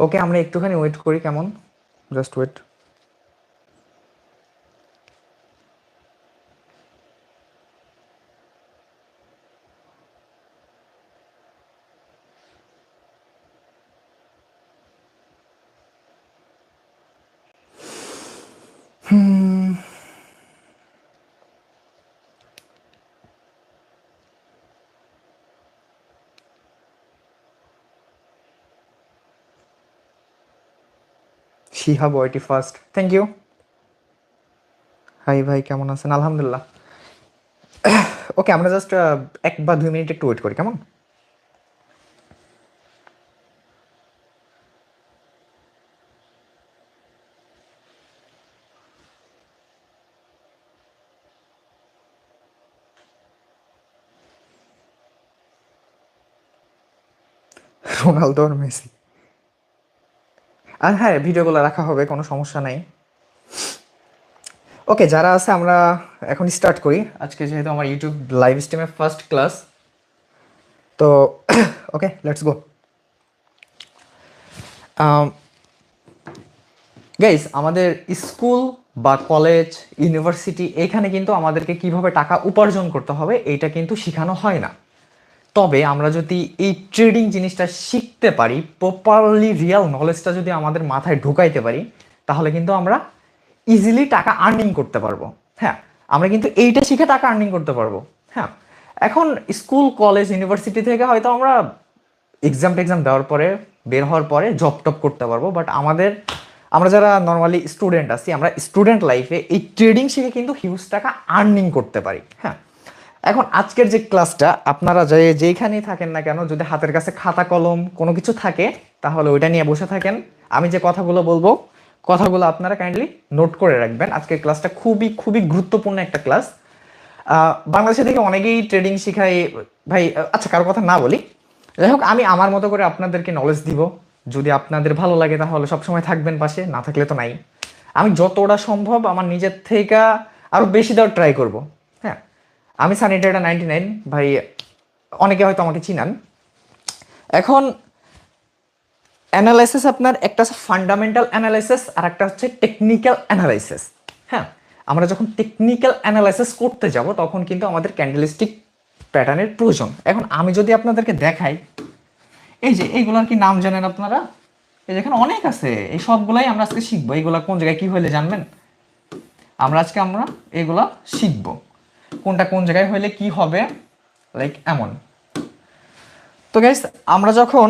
ওকে, আমরা একটুখানি ওয়েট করি, কেমন? Just wait. শিহাব ওয়াইটি ফার্স্ট, থ্যাংক ইউ। হাই ভাই, কেমন আছেন? আলহামদুলিল্লাহ। ওকে, আমরা জাস্ট 1 বা 2 মিনিট একটু ওয়েট করি, কেমন? রোনালদো আর মেসি। আর হ্যাঁ, ভিডিওগুলো রাখা হবে, কোনো সমস্যা নাই। ওকে, যারা আছে আমরা এখন স্টার্ট করি। আজকে যেহেতু আমার ইউটিউব লাইভ স্ট্রিমে ফার্স্ট ক্লাস, তো ওকে, লেটস গো। গাইস, আমাদের স্কুল বা কলেজ, ইউনিভার্সিটি, এখানে কিন্তু আমাদেরকে কিভাবে টাকা উপার্জন করতে হবে এইটা কিন্তু শেখানো হয় না। তবে আমরা যদি এই ট্রেডিং জিনিসটা শিখতে পারি, প্রপারলি রিয়েল নলেজটা যদি আমাদের মাথায় ঢুকাইতে পারি, তাহলে কিন্তু আমরা ইজিলি টাকা আর্নিং করতে পারবো। হ্যাঁ, আমরা কিন্তু এইটা শিখে টাকা আর্নিং করতে পারবো। হ্যাঁ, এখন স্কুল, কলেজ, ইউনিভার্সিটি থেকে হয়তো আমরা এক্সাম দেওয়ার পরে, বের হওয়ার পরে জব টপ করতে পারবো, বাট আমরা যারা নর্মালি স্টুডেন্ট আছি, আমরা স্টুডেন্ট লাইফে এই ট্রেডিং শিখে কিন্তু হিউজ টাকা আর্নিং করতে পারি। হ্যাঁ, এখন আজকের যে ক্লাসটা, আপনারা যেইখানেই থাকেন না কেন, যদি হাতের কাছে খাতা কলম কোনো কিছু থাকে, তাহলে ওইটা নিয়ে বসে থাকেন। আমি যে কথাগুলো বলবো, কথাগুলো আপনারা কাইন্ডলি নোট করে রাখবেন। আজকের ক্লাসটা খুবই খুবই গুরুত্বপূর্ণ একটা ক্লাস। বাংলাদেশে থেকে অনেকেই ট্রেডিং শিখায় ভাই। আচ্ছা, কারো কথা না বলি, যাই হোক, আমি আমার মতো করে আপনাদেরকে নলেজ দিব। যদি আপনাদের ভালো লাগে তাহলে সবসময় থাকবেন পাশে, না থাকলে তো নাই। আমি যতটা সম্ভব আমার নিজের থেকে আরও বেশি দেওয়ার ট্রাই করব। হ্যাঁ, আমি সানিটাইডা 99 ভাই, অনেকে হয়তো আমাকে চিনান। এখন অ্যানালাইসিস, আপনার একটা আছে ফান্ডামেন্টাল অ্যানালাইসিস আর একটা হচ্ছে টেকনিক্যাল অ্যানালাইসিস। হ্যাঁ, আমরা যখন টেকনিক্যাল অ্যানালাইসিস করতে যাব তখন কিন্তু আমাদের ক্যান্ডেলস্টিক প্যাটার্নের প্রয়োজন। এখন আমি যদি আপনাদেরকে দেখাই, এই যে এইগুলার কি নাম জানেন আপনারা? এই যে এখানে অনেক আছে, এই সবগুলাই আমরা আজকে শিখবো। এইগুলা কোন জায়গায় কি হইলে জানবেন? আমরা এগুলা শিখবো, কোনটা কোন জায়গায় হইলে কি হবে, লাইক এমন। তো গাইস, আমরা যখন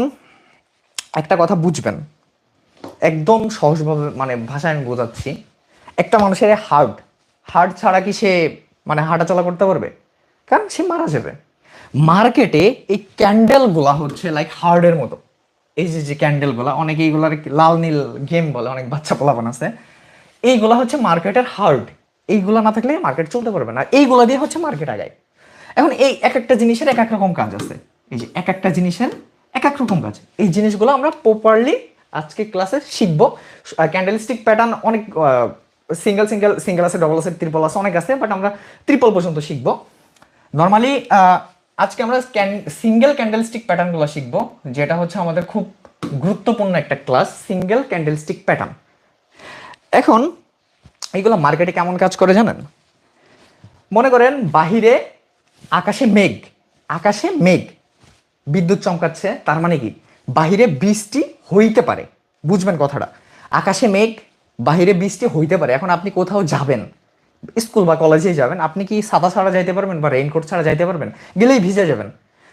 একটা কথা বুঝবেন, একদম সহজভাবে মানে ভাষায় আমি বোঝাচ্ছি। একটা মানুষের হার্ট, হার্ট ছাড়া কি সে মানে হাঁটাচলা করতে পারবে? কারণ সে মারা যাবে। মার্কেটে এই ক্যান্ডেলগুলা হচ্ছে লাইক হার্টের মতো। এই যে যে ক্যান্ডেলগুলা, অনেকে এইগুলার লাল নীল গেম বলে, অনেক বাচ্চা পোলাপান আছে। এইগুলা হচ্ছে মার্কেটের হার্ট। এইগুলা না থাকলে মার্কেট চলতে পারবে না, এইগুলা দিয়ে হচ্ছে মার্কেট আগায়। এখন এই এক একটা জিনিসের এক এক রকম কাজ আছে। এই যে এক একটা জিনিসের এক এক রকম কাজ, এই জিনিসগুলো আমরা প্রপারলি আজকে ক্লাসে শিখবো। ক্যান্ডেলস্টিক প্যাটার্ন অনেক সিঙ্গেল আছে, ডবল আছে, ট্রিপল আছে, অনেক আছে, বাট আমরা ট্রিপল পর্যন্ত শিখবো নর্মালি। আজকে আমরা সিঙ্গেল ক্যান্ডেলস্টিক প্যাটার্নগুলো শিখবো, যেটা হচ্ছে আমাদের খুব গুরুত্বপূর্ণ একটা ক্লাস, সিঙ্গেল ক্যান্ডেলস্টিক প্যাটার্ন। এখন এইগুলো মার্কেটে কেমন কাজ করে জানেন? মনে করেন বাহিরে আকাশে মেঘ, বিদ্যুৎ চমকাচ্ছে, তার মানে কি বাহিরে বৃষ্টি হইতে পারে। বুঝবেন কথাটা? আকাশে মেঘ, বাহিরে বৃষ্টি হইতে পারে। এখন আপনি কোথাও যাবেন, স্কুল বা কলেজে যাবেন, আপনি কি ছাতা ছাড়া যাইতে পারবেন বা রেইনকোট ছাড়া যাইতে পারবেন? গেলেই ভিজে যাবেন।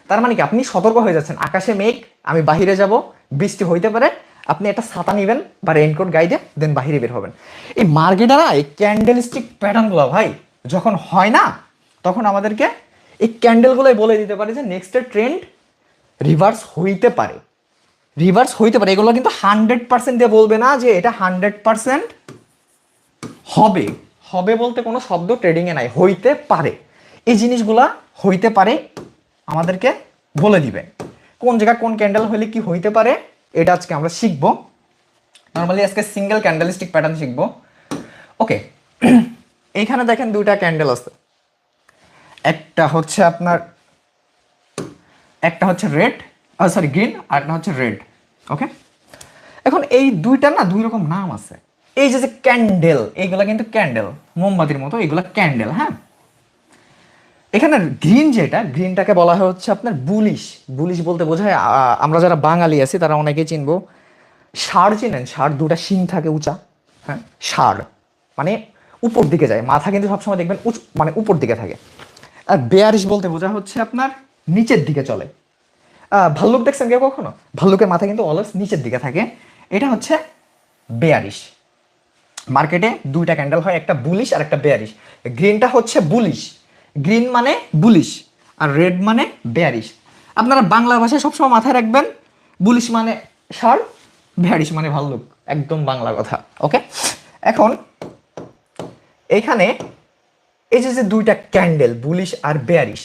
তার মানে কি আপনি সতর্ক হয়ে যাচ্ছেন, আকাশে মেঘ, আমি বাহিরে যাব, বৃষ্টি হইতে পারে। আপনি একটা ছাতা নেবেন বা রেইনকোট গাইডে, দেন বাহিরে বের হবেন। এই মার্কেটে না, এই ক্যান্ডেলস্টিক প্যাটার্নগুলো ভাই যখন হয় না, তখন আমাদেরকে এই ক্যান্ডেলগুলোই বলে দিতে পারে যে নেক্সটের ট্রেন্ড রিভার্স হইতে পারে। এগুলো কিন্তু 100% দিয়ে বলবে না যে এটা 100% হবে। হবে বলতে কোনো শব্দ ট্রেডিং এ নাই, হইতে পারে। এই জিনিসগুলা হইতে পারে আমাদেরকে বলে দিবে কোন জায়গা কোন ক্যান্ডেল হইলে কি হইতে পারে। এটা আজকে আমরা শিখবো। নর্মালি আজকে সিঙ্গেল ক্যান্ডেলস্টিক প্যাটার্ন শিখবো। ওকে, এইখানে দেখেন দুইটা ক্যান্ডেল আছে। একটা হচ্ছে রেড, সরি গ্রিন, আর একটা হচ্ছে রেড। ওকে, এখন এই দুইটা না দুই রকম নাম আছে। এই যে ক্যান্ডেল, এইগুলা কিন্তু ক্যান্ডেল, মোমবাতির মতো, এইগুলা ক্যান্ডেল। হ্যাঁ, এখানে গ্রিন যেটা, গ্রিনটাকে বলা হয় হচ্ছে আপনার বুলিশ। বুলিশ বলতে বোঝায় আমরা যারা বাঙালি আছি তারা অনেকেই চিনবো, ষাঁড় চিনেন? ষাঁড় দুটা শিং থাকে উঁচা। হ্যাঁ, ষাঁড় মানে উপর দিকে যায়, মাথা কিন্তু সবসময় দেখবেন মানে উপর দিকে থাকে। আর বেয়ারিশ বলতে বোঝা হচ্ছে আপনার নিচের দিকে চলে। ভাল্লুক দেখছেন কেউ কখনো? ভাল্লুকের মাথা কিন্তু অলওয়েজ নিচের দিকে থাকে। এটা হচ্ছে বেয়ারিশ। মার্কেটে দুইটা ক্যান্ডেল হয়, একটা বুলিশ আর একটা বেয়ারিশ। গ্রিনটা হচ্ছে বুলিশ, গ্রিন মানে বুলিশ, আর রেড মানে বেয়ারিশ। আপনারা বাংলা ভাষায় সবসময় মাথায় রাখবেন, বুলিশ মানে ষাঁড়, বেয়ারিশ মানে ভাল্লুক, একদম বাংলা কথা। ওকে, এখন এইখানে এই যে দুইটা ক্যান্ডেল বুলিশ আর বেয়ারিশ,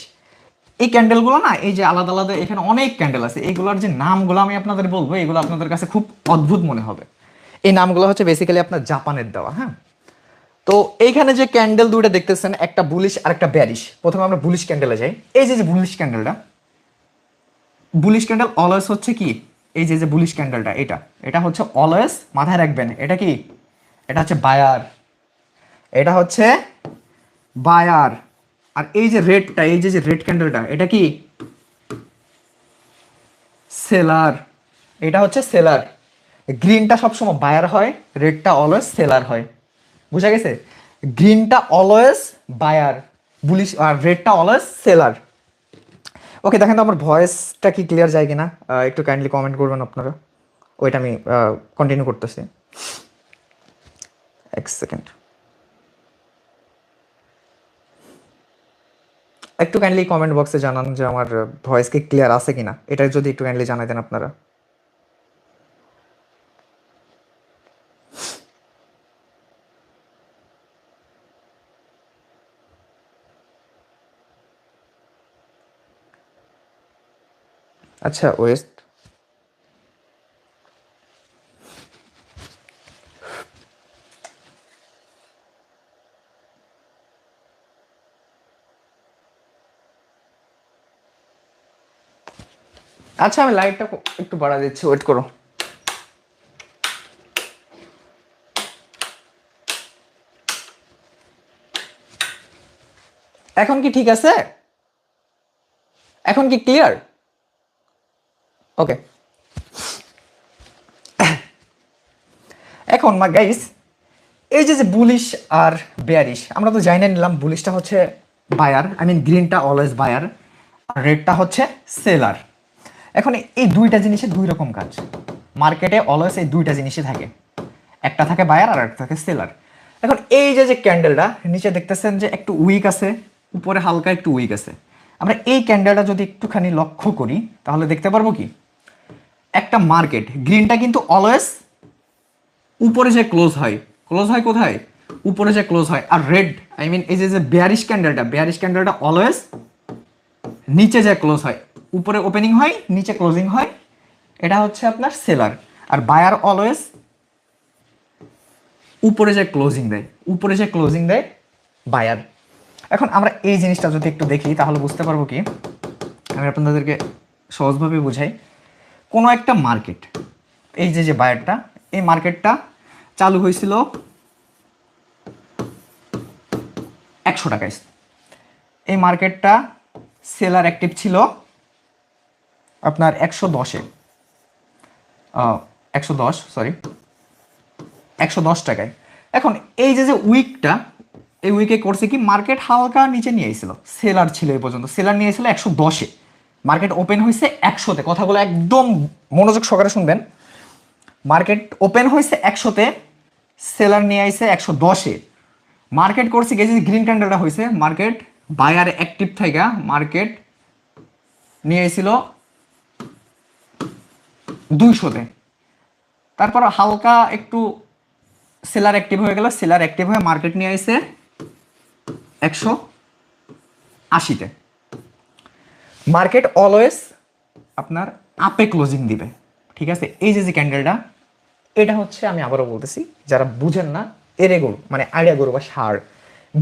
এই ক্যান্ডেলগুলো না, এই যে আলাদা আলাদা এখানে অনেক ক্যান্ডেল আছে, এইগুলোর যে নামগুলো আমি আপনাদের বলবো, এগুলো আপনাদের কাছে খুব অদ্ভুত মনে হবে। এই নামগুলো হচ্ছে বেসিক্যালি আপনার জাপানের দেওয়া। হ্যাঁ, তো এইখানে যে ক্যান্ডেল দুইটা দেখতেছেন, একটা বুলিশ আর একটা বেয়ারিশ। প্রথমে আমরা বুলিশ ক্যান্ডেলে যাই। এই যে বুলিশ ক্যান্ডেলটা, বুলিশ ক্যান্ডেল অলওয়েজ হচ্ছে কি, এই যে বুলিশ ক্যান্ডেলটা, এটা এটা হচ্ছে অলওয়েজ মাথায় রাখবেন, এটা কি, এটা হচ্ছে বায়ার, এটা হচ্ছে বায়ার। আর এই যে রেডটা, এই যে রেড ক্যান্ডেলটা, এটা কি, সেলার, এটা হচ্ছে সেলার। গ্রিনটা সবসময় বায়ার হয়, রেডটা অলওয়েজ সেলার হয়। বুঝা গেছে? গ্রিনটা অলওয়েজ বায়ার, বুলিশ, আর রেডটা অলওয়েজ সেলার। ওকে, দেখেন তো আমার ভয়েসটা কি ক্লিয়ার যায় কিনা, একটু কাইন্ডলি কমেন্ট করবেন আপনারা। ওইটা আমি কন্টিনিউ করতেছি, এক সেকেন্ড। একটু কাইন্ডলি কমেন্ট বক্সে জানান যে আমার ভয়েস কি ক্লিয়ার আছে কিনা, এটা যদি একটু কাইন্ডলি জানাই দেন আপনারা। আচ্ছা, ওয়েস্ট, আচ্ছা আমি লাইটটা একটু বাড়া দিচ্ছি, ওয়েট করো। এখন কি ঠিক আছে? এখন কি ক্লিয়ার? ওকে, এখন গাইস, এই যে বুলিশ আর বেয়ারিশ, আমরা তো জানি নিলাম বুলিশটা হচ্ছে বায়ার, আই মিন গ্রিনটা অলওয়েজ বায়ার, আর রেডটা হচ্ছে সেলার। এখন এই দুইটা জিনিসের দুই রকম কাজ, মার্কেটে অলওয়েজ এই দুইটা জিনিসই থাকে, একটা থাকে বায়ার আর একটা থাকে সেলার। এখন এই যে ক্যান্ডেলটা নিচে দেখতেছেন যে একটু উইক আছে, উপরে হালকা একটু উইক আছে। আমরা এই ক্যান্ডেলটা যদি একটুখানি লক্ষ্য করি তাহলে দেখতে পারবো কি, একটা মার্কেট গ্রিনটা কিন্তু অলওয়েজ উপরে যে ক্লোজ হয়, ক্লোজ হয় কোথায়, উপরে যে ক্লোজ হয়। আর রেড, আই মিন এই যে বেয়ারিশ ক্যান্ডেলটা, বেয়ারিশ ক্যান্ডেলটা অলওয়েজ নিচে যে ক্লোজ হয়, উপরে ওপেনিং হয় নিচে ক্লোজিং হয়, এটা হচ্ছে আপনার সেলার। আর বায়ার অলওয়েজ উপরে যে ক্লোজিং দেয়, উপরে যে ক্লোজিং দেয় বায়ার। এখন আমরা এই জিনিসটা যদি একটু দেখি তাহলে বুঝতে পারবো কি, আমি আপনাদেরকে সহজভাবে বুঝাই। কোনো একটা মার্কেট, এই যে বায়ারটা, এই মার্কেটটা চালু হয়েছিল 100 টাকায়, এই মার্কেটটা সেলার অ্যাক্টিভ ছিল আপনার 110-এ, 110, সরি 110 টাকায়। এখন এই যে উইকটা, এই উইকে করছে কি, মার্কেট হালকা নিচে নিয়ে এসেছিল, সেলার ছিল এই পর্যন্ত, সেলার নিয়ে এসেছিল 110-এ, মার্কেট ওপেন হয়েছে 100-তে। কথাগুলো একদম মনোযোগ সহকারে শুনবেন। মার্কেট ওপেন হয়েছে 100-তে, সেলার নিয়ে আইছে 110-এ। মার্কেট করছে কি, যে গ্রিন ক্যান্ডেলটা হয়েছে, মার্কেট বায়ার অ্যাক্টিভ থাইকা মার্কেট নিয়ে এসেছিল 200-তে। তারপর হালকা একটু সেলার অ্যাক্টিভ হয়ে গেল, সেলার অ্যাক্টিভ হয়ে মার্কেট নিয়ে এসে 180-তে। মার্কেট অলওয়েজ আপনার আপে ক্লোজিং দিবে, ঠিক আছে? এই যে ক্যান্ডেলটা, এটা হচ্ছে, আমি আবারও বলতেছি যারা বুঝেন না, এরে গরু মানে আইডিয়া গরু বা ষাঁড়,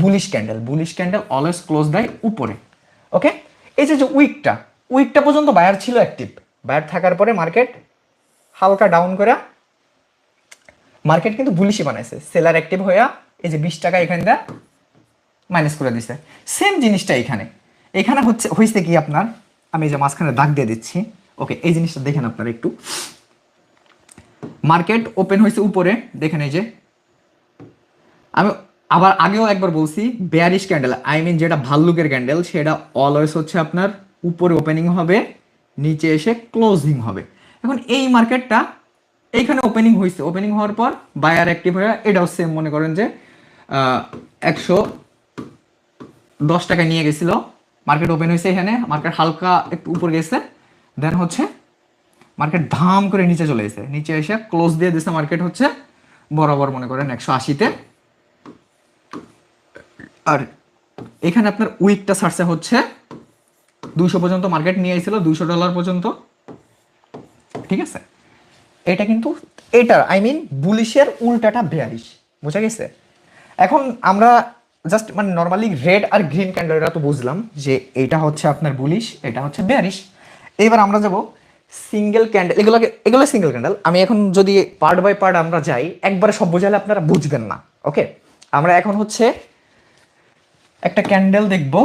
bullish candle, bullish candle always close দেয় উপরে। ওকে, এই যে উইকটা, উইকটা পর্যন্ত বায়ার ছিল অ্যাক্টিভ, বায়ার থাকার পরে মার্কেট হালকা ডাউন করে মার্কেট কিন্তু বুলিশই বানাইছে, সেলার অ্যাক্টিভ হইয়া এই যে 20 টাকা এখানে মাইনাস করে দিছে। সেম জিনিসটা এখানে এখানে হয়েছে কি আপনার, আমি এই যে মাঝখানে দাগ দিয়ে দিচ্ছি, ওকে এই জিনিসটা দেখেন আপনারা একটু। মার্কেট ওপেন হয়েছে উপরে, দেখেন এই যে আমি আবার আগেও একবার বলছি, বেয়ারিশ ক্যান্ডেল আই মিন যেটা ভাল্লুকের ক্যান্ডেল সেটা অলওয়েজ হচ্ছে আপনার উপরে ওপেনিং হবে, নিচে এসে ক্লোজিং হবে। এখন এই মার্কেটটা এইখানে ওপেনিং হয়েছে, ওপেনিং হওয়ার পর বায়ার অ্যাক্টিভ হয়ে এটাও সেম মনে করেন যে 110 টাকায় নিয়ে গেছিল, মার্কেট ওপেন হয়েছে এখানে, মার্কেট হালকা একটু উপর গেছে, দেন হচ্ছে মার্কেট ধাম করে নিচে চলে এসে, নিচে এসে ক্লোজ দিয়ে দিয়েছে মার্কেট হচ্ছে বরাবর মনে করেন 180-তে। আর এখানে আপনার উইকটা ছাড়ছে হচ্ছে 200 পর্যন্ত মার্কেট নিয়ে এসেছিল, $200 পর্যন্ত, ঠিক আছে। এটা কিন্তু এটার আই মিন বুলিশের উল্টাটা বেয়ারিশ, বোঝা গেছে। এখন আমরা জাস্ট মানে নর্মালি রেড আর গ্রিন ক্যান্ডেলটা তো বুঝলাম যে এটা হচ্ছে আপনার বুলিশ, এটা হচ্ছে বেয়ারিশ। এবার আমরা যাব সিঙ্গেল ক্যান্ডেল, এগুলো সিঙ্গেল ক্যান্ডেল। আমি এখন যদি পার্ট বাই পার্ট আমরা যাই, একবারে সব বোঝালে আপনারা বুঝবেন না, ওকে। আমরা এখন হচ্ছে একটা ক্যান্ডেল দেখব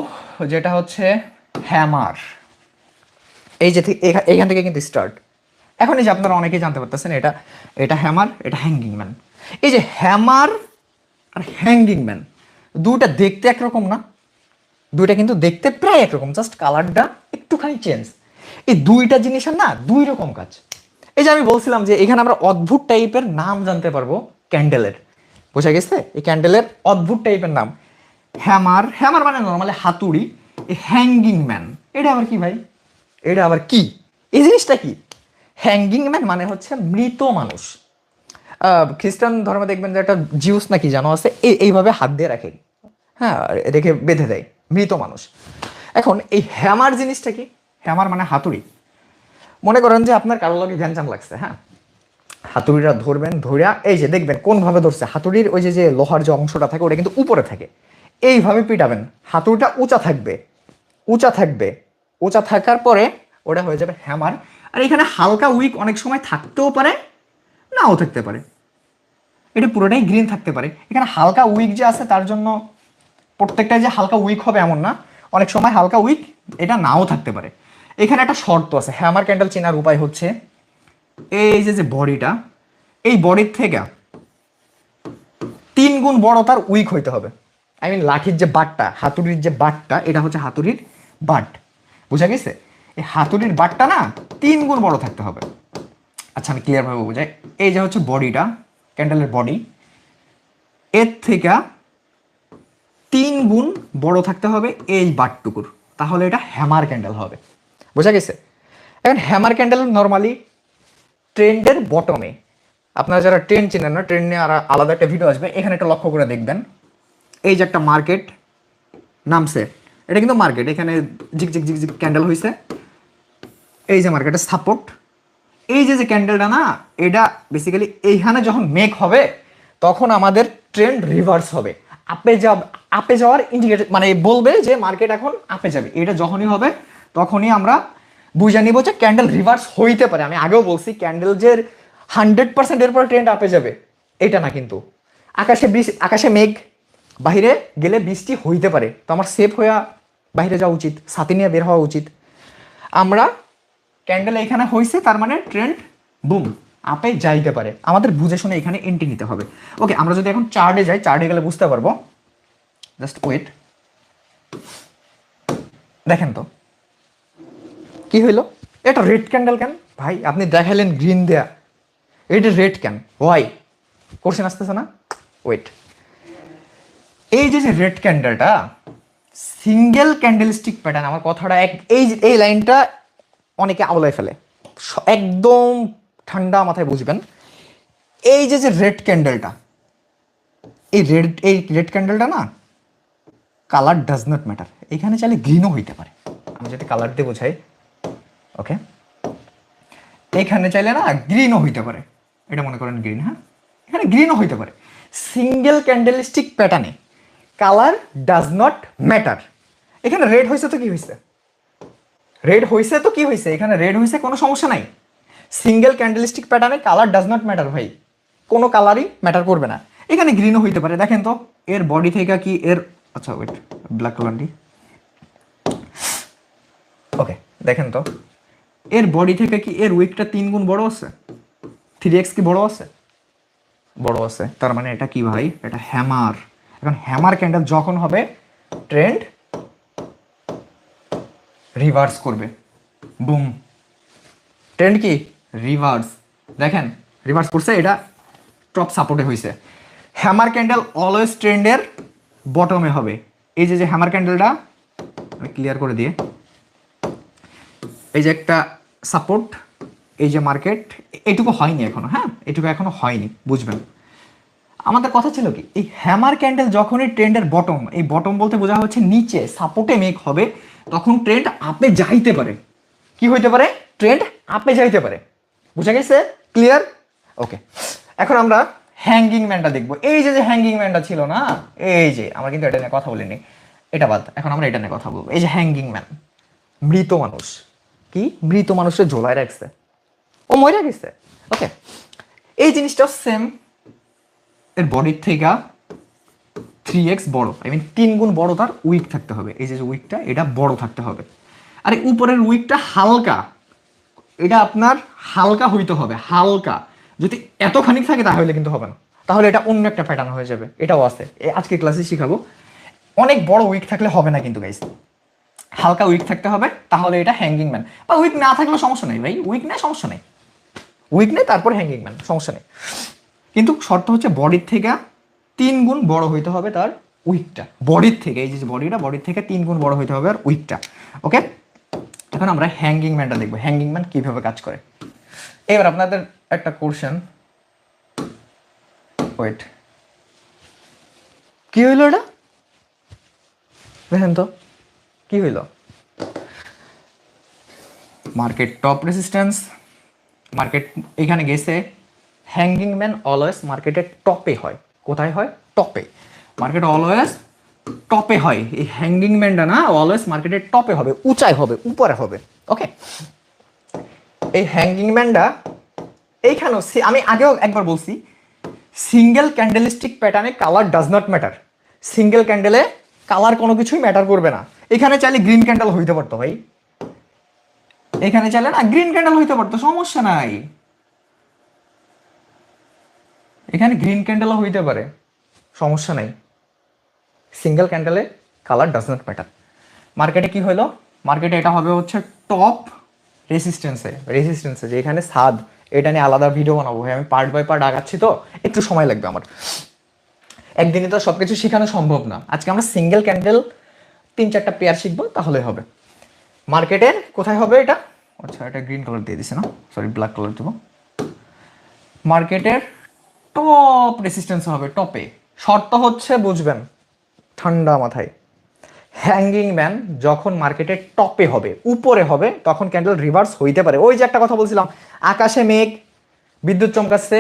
যেটা হচ্ছে হ্যামার, এই যে এখান থেকে কিন্তু স্টার্ট। এখন এই যে আপনারা অনেকেই জানতে পারতেছেন এটা হ্যামার, এটা হ্যাঙ্গিং ম্যান। এই যে হ্যামার আর হ্যাঙ্গিং ম্যান দুইটা দেখতে একরকম না, দুইটা কিন্তু দেখতে প্রায় একরকম, জাস্ট কালারটা একটুখানি চেঞ্জ। এই দুইটা জিনিসের না দুই রকম কাজ। এই যে আমি বলছিলাম যে এখানে আমরা অদ্ভুত টাইপের নাম জানতে পারবো ক্যান্ডেলের, বোঝা গেছে। এই ক্যান্ডেলের অদ্ভুত টাইপের নাম হ্যামার, হ্যামার মানে নর্মালি হাতুড়ি। এই হ্যাঙ্গিং ম্যান এটা আবার কি ভাই, এটা আবার কি, এই জিনিসটা কি? হ্যাঙ্গিং ম্যান মানে হচ্ছে মৃত মানুষ। খ্রিস্টান ধর্মে দেখবেন যে একটা জিউস নাকি জানো আছে, এইভাবে হাত দিয়ে রাখে, হ্যাঁ রেখে বেঁধে দেয় মৃত মানুষ। এখন এই হ্যামার জিনিসটা কি? হ্যামার মানে হাতুড়ি। মনে করেন যে আপনার কারো লগে গ্যাঞ্জাম লাগছে, হ্যাঁ, হাতুড়িটা ধরবেন, ধরিয়া এই যে দেখবেন কোনভাবে ধরছে, হাতুড়ির ওই যে লোহার যে অংশটা থাকে ওটা কিন্তু উপরে থাকে, এইভাবে পিটাবেন, হাতুড়িটা উঁচা থাকবে, উঁচা থাকবে, উঁচা থাকার পরে ওটা হয়ে যাবে হ্যামার। আর এখানে হালকা উইক অনেক সময় থাকতেও পারে, নাও থাকতে পারে, এটা পুরোটাই গ্রিন থাকতে পারে। এখানে হালকা উইক যে আছে তার জন্য প্রত্যেকটা যে হালকা উইক হবে এমন না, অনেক সময় হালকা উইক এটা নাও থাকতে পারে। এখানে একটা শর্ত আছে, হ্যামার ক্যান্ডেল চেনার উপায় হচ্ছে এই যে বডিটা, এই বডির থেকে 3 গুণ বড় তার উইক হইতে হবে। আই মিন লাঠির যে বাটটা, হাতুড়ির যে বাটটা, এটা হচ্ছে হাতুড়ির বাট, বুঝা গেছে। এই হাতুড়ির বাটটা না 3 গুণ বড় থাকতে হবে। আচ্ছা আমি ক্লিয়ার ভাবে বোঝাই, এই যে হচ্ছে বডিটা, ক্যান্ডেলের বডি, এর থেকে 3 গুণ বড় থাকতে হবে এই বাটটুকুর, তাহলে এটা হ্যামার ক্যান্ডেল হবে, বোঝা গেছে। এখন হ্যামার ক্যান্ডেল নর্মালি ট্রেন্ডের বটমে, আপনারা যারা ট্রেন্ড চেনেন না, ট্রেন্ড নিয়ে আলাদা একটা ভিডিও আসবে, এখানে একটা লক্ষ্য করে দেখবেন, এই যে একটা মার্কেট নামছে, এটা কিন্তু মার্কেট, এখানে ঝিকঝিক ঝিকঝিক ক্যান্ডেল হয়েছে, এই যে মার্কেটের সাপোর্ট, এই যে ক্যান্ডেলটা না, এটা বেসিক্যালি এইখানে যখন মেক হবে তখন আমাদের ট্রেন্ড রিভার্স হবে, আপে যাওয়ার ইন্ডিকেটর, মানে বলবে যে মার্কেট এখন আপে যাবে। এটা যখনই হবে তখনই আমরা বুঝে নিব যে ক্যান্ডেল রিভার্স হইতে পারে। আমি আগেও বলছি ক্যান্ডেল যে 100% এর পর ট্রেন্ড আপে যাবে এটা না, কিন্তু আকাশে মেঘ, বাহিরে গেলে বৃষ্টি হইতে পারে, তো আমার সেফ হইয়া বাইরে যাওয়া উচিত, ছাতি নিয়ে বের হওয়া উচিত। আমরা ক্যান্ডেল এখানে হয়েছে তার মানে ট্রেন্ড বুম আপে যাইতে পারে, আমাদের বুঝে শুনে এখানে এন্ট্রি নিতে হবে। ওকে, আমরা যদি এখন চার্টে যাই, চার্টে গেলে বুঝতে পারবো, জাস্ট ওয়েট, দেখেন তো কি হইলো, এটা রেড ক্যান্ডেল কেন ভাই? আপনি দেখালেন গ্রিন দেয়া, এটা রেড কেন, ওয়াই? কোশ্চেন আসতেছে না, ওয়েট। এই যে রেড ক্যান্ডেলটা সিঙ্গেল ক্যান্ডেলস্টিক প্যাটার্ন, আমার কথাটা এই লাইনটা অনেকে আওলায় ফেলে, একদম ঠান্ডা মাথায় বুঝবেন। এই যে রেড ক্যান্ডেলটা, এই রেড ক্যান্ডেলটা না, কালার ডাজ নট ম্যাটার, এখানে চাইলে গ্রিনও হইতে পারে, আমি যদি কালার দিয়ে বোঝাই, ওকে, এখানে চাইলে না গ্রিনও হইতে পারে, এটা মনে করেন গ্রিন, হ্যাঁ, এখানে গ্রিনও হইতে পারে। সিঙ্গেল ক্যান্ডেলস্টিক প্যাটার্নে কালার ডাজ নট ম্যাটার। এখানে রেড হয়েছে তো কি হয়েছে, রেড হয়েছে তো কি হয়েছে, এখানে রেড হয়েছে, কোনো সমস্যা নাই। সিঙ্গেল ক্যান্ডেলস্টিক প্যাটার্নে কালার ডাজ নট ম্যাটার ভাই, কোনো কালারই ম্যাটার করবে না। এখানে গ্রিনও হইতে পারে, দেখেন তো এর বডি থেকে কি এর, আচ্ছা ওয়েট, ব্ল্যাক কালার দি, ওকে দেখেন তো এর বডি থেকে কি এর উইকটা 3 গুণ বড় আছে, 3x কি বড় আছে, বড় আছে, তার মানে এটা কি ভাই, এটা হ্যামার। এখন হ্যামার ক্যান্ডেল যখন হবে ট্রেন্ড রিভার্স করবে, বুম, ট্রেন্ড কি রিভার্স, দেখেন রিভার্স করছে, এটা টপ সাপোর্টে হয়েছে। হ্যামার ক্যান্ডেল অলওয়েজ ট্রেন্ডের বটমে হবে। এই যে যে হ্যামার ক্যান্ডেলটা আমি ক্লিয়ার করে দিয়ে, এই যে একটা সাপোর্ট, এই যে মার্কেট, এইটুকু হয়নি এখনো, হ্যাঁ এটুকু এখনো হয়নি, বুঝবেন। আমাদের কথা ছিল কি, এই হ্যামার ক্যান্ডেল যখনই ট্রেন্ডের বটম, এই বটম বলতে বোঝা হচ্ছে নিচে সাপোর্টে মেক হবে, তখন ট্রেন্ড আপে যাইতে পারে, কি হইতে পারে, ট্রেন্ড আপে যাইতে পারে, বুঝা গেছে, ক্লিয়ার, ওকে। এখন আমরা হ্যাঙ্গিং ম্যানটা দেখবো। এই যে যে হ্যাঙ্গিং ম্যানটা ছিল না, এই যে আমরা কিন্তু এটা নিয়ে কথা বলিনি, এটা বাদ, এখন আমরা এটা নিয়ে কথা বলবো। এই যে হ্যাঙ্গিং ম্যান, মৃত মানুষ, কি মৃত মানুষের ঝোলায় রাখছে, ও মরে গেছে, ওকে। এই জিনিসটা সেম, এর বডির থেকে 3x বড়, আই মিন 3 গুণ বড় তার উইক থাকতে হবে, এই যে উইকটা এটা বড় থাকতে হবে। আর উপরের উইকটা হালকা, এটা আপনার হালকা হইতে হবে, হালকা, যদি এতখানি থাকে তাহলে কিন্তু হবে না, তাহলে এটা অন্য একটা প্যাটার্ন হয়ে যাবে, এটাও আছে, আজকে ক্লাসে শিখাবো। অনেক বড় উইক থাকলে হবে না কিন্তু গাইস, হালকা উইক থাকতে হবে, তাহলে এটা হ্যাঙ্গিং ম্যান। বা উইক না থাকলেও সমস্যা নেই ভাই, উইক নেই সমস্যা নেই, উইক নেই তারপর হ্যাঙ্গিং ম্যান, সমস্যা নেই, কিন্তু শর্ত হচ্ছে বডির থেকে 3 গুণ বড় হইতে হবে তার উইকটা, বডির থেকে, এই যে বডিটা বডির থেকে 3 গুণ বড় হইতে হবে আর উইকটা, ওকে। এখন আমরা হ্যাঙ্গিং ম্যানটা দেখবো, হ্যাঙ্গিং ম্যান কিভাবে কাজ করে। এবার আপনাদের একটা কোশ্চেন, ওয়েট, কি হইলো এটা, দেখেন তো কি হইল, মার্কেট টপ রেসিস্ট্যান্স, মার্কেট এখানে গেছে, হ্যাঙ্গিং ম্যান অলওয়েজ মার্কেটের টপে হয়, কোথায় হয়, টপে, মার্কেট অলওয়েজ টপে হয়, এই হ্যাঙ্গিং ম্যানটা না অলওয়েজ মার্কেটের টপে হবে, উঁচাই হবে, উপরে হবে, ওকে। এই হ্যাঙ্গিং ম্যানটা এইখানেও আমি আগেও একবার বলছি, সিঙ্গেল ক্যান্ডেলস্টিক প্যাটার্নে colour does not matter, single ক্যান্ডেলে কালার কোনো কিছুই ম্যাটার করবে না। এখানে চাইলে গ্রিন ক্যান্ডেল হইতে পারতো ভাই, এখানে চাইলে না গ্রিন ক্যান্ডেল হইতে পারতো, সমস্যা নাই, এখানে গ্রিন ক্যান্ডেলও হইতে পারে, সমস্যা নাই, সিঙ্গেল ক্যান্ডেলে কালার ডাজ নট ম্যাটার। মার্কেটে কি হলো, মার্কেটে এটা হবে হচ্ছে টপ রেসিস্টেন্সে যে এখানে সাদ, এটা নিয়ে আলাদা ভিডিও বানাবো ভাই, আমি পার্ট বাই পার্ট আগাচ্ছি তো একটু সময় লাগবে আমার, একদিনে তো সবকিছু শেখানো সম্ভব না। আজকে আমরা সিঙ্গেল ক্যান্ডেল 3-4টা পেয়ার শিখবো, তাহলে হবে। মার্কেটের কোথায় হবে এটা, আচ্ছা এটা গ্রিন কালার দিয়ে দিছে না, সরি ব্ল্যাক কালার দেবো, মার্কেটের টপ রেসিস্ট্যান্স হবে, টপে, শর্ত হচ্ছে বুঝবেন ঠান্ডা মাথায়, হ্যাঙ্গিং ম্যান যখন মার্কেটের টপে হবে, উপরে হবে, তখন ক্যান্ডেল রিভার্স হইতে পারে। ওই যে একটা কথা বলছিলাম, আকাশে মেঘ, বিদ্যুৎ চমকাচ্ছে,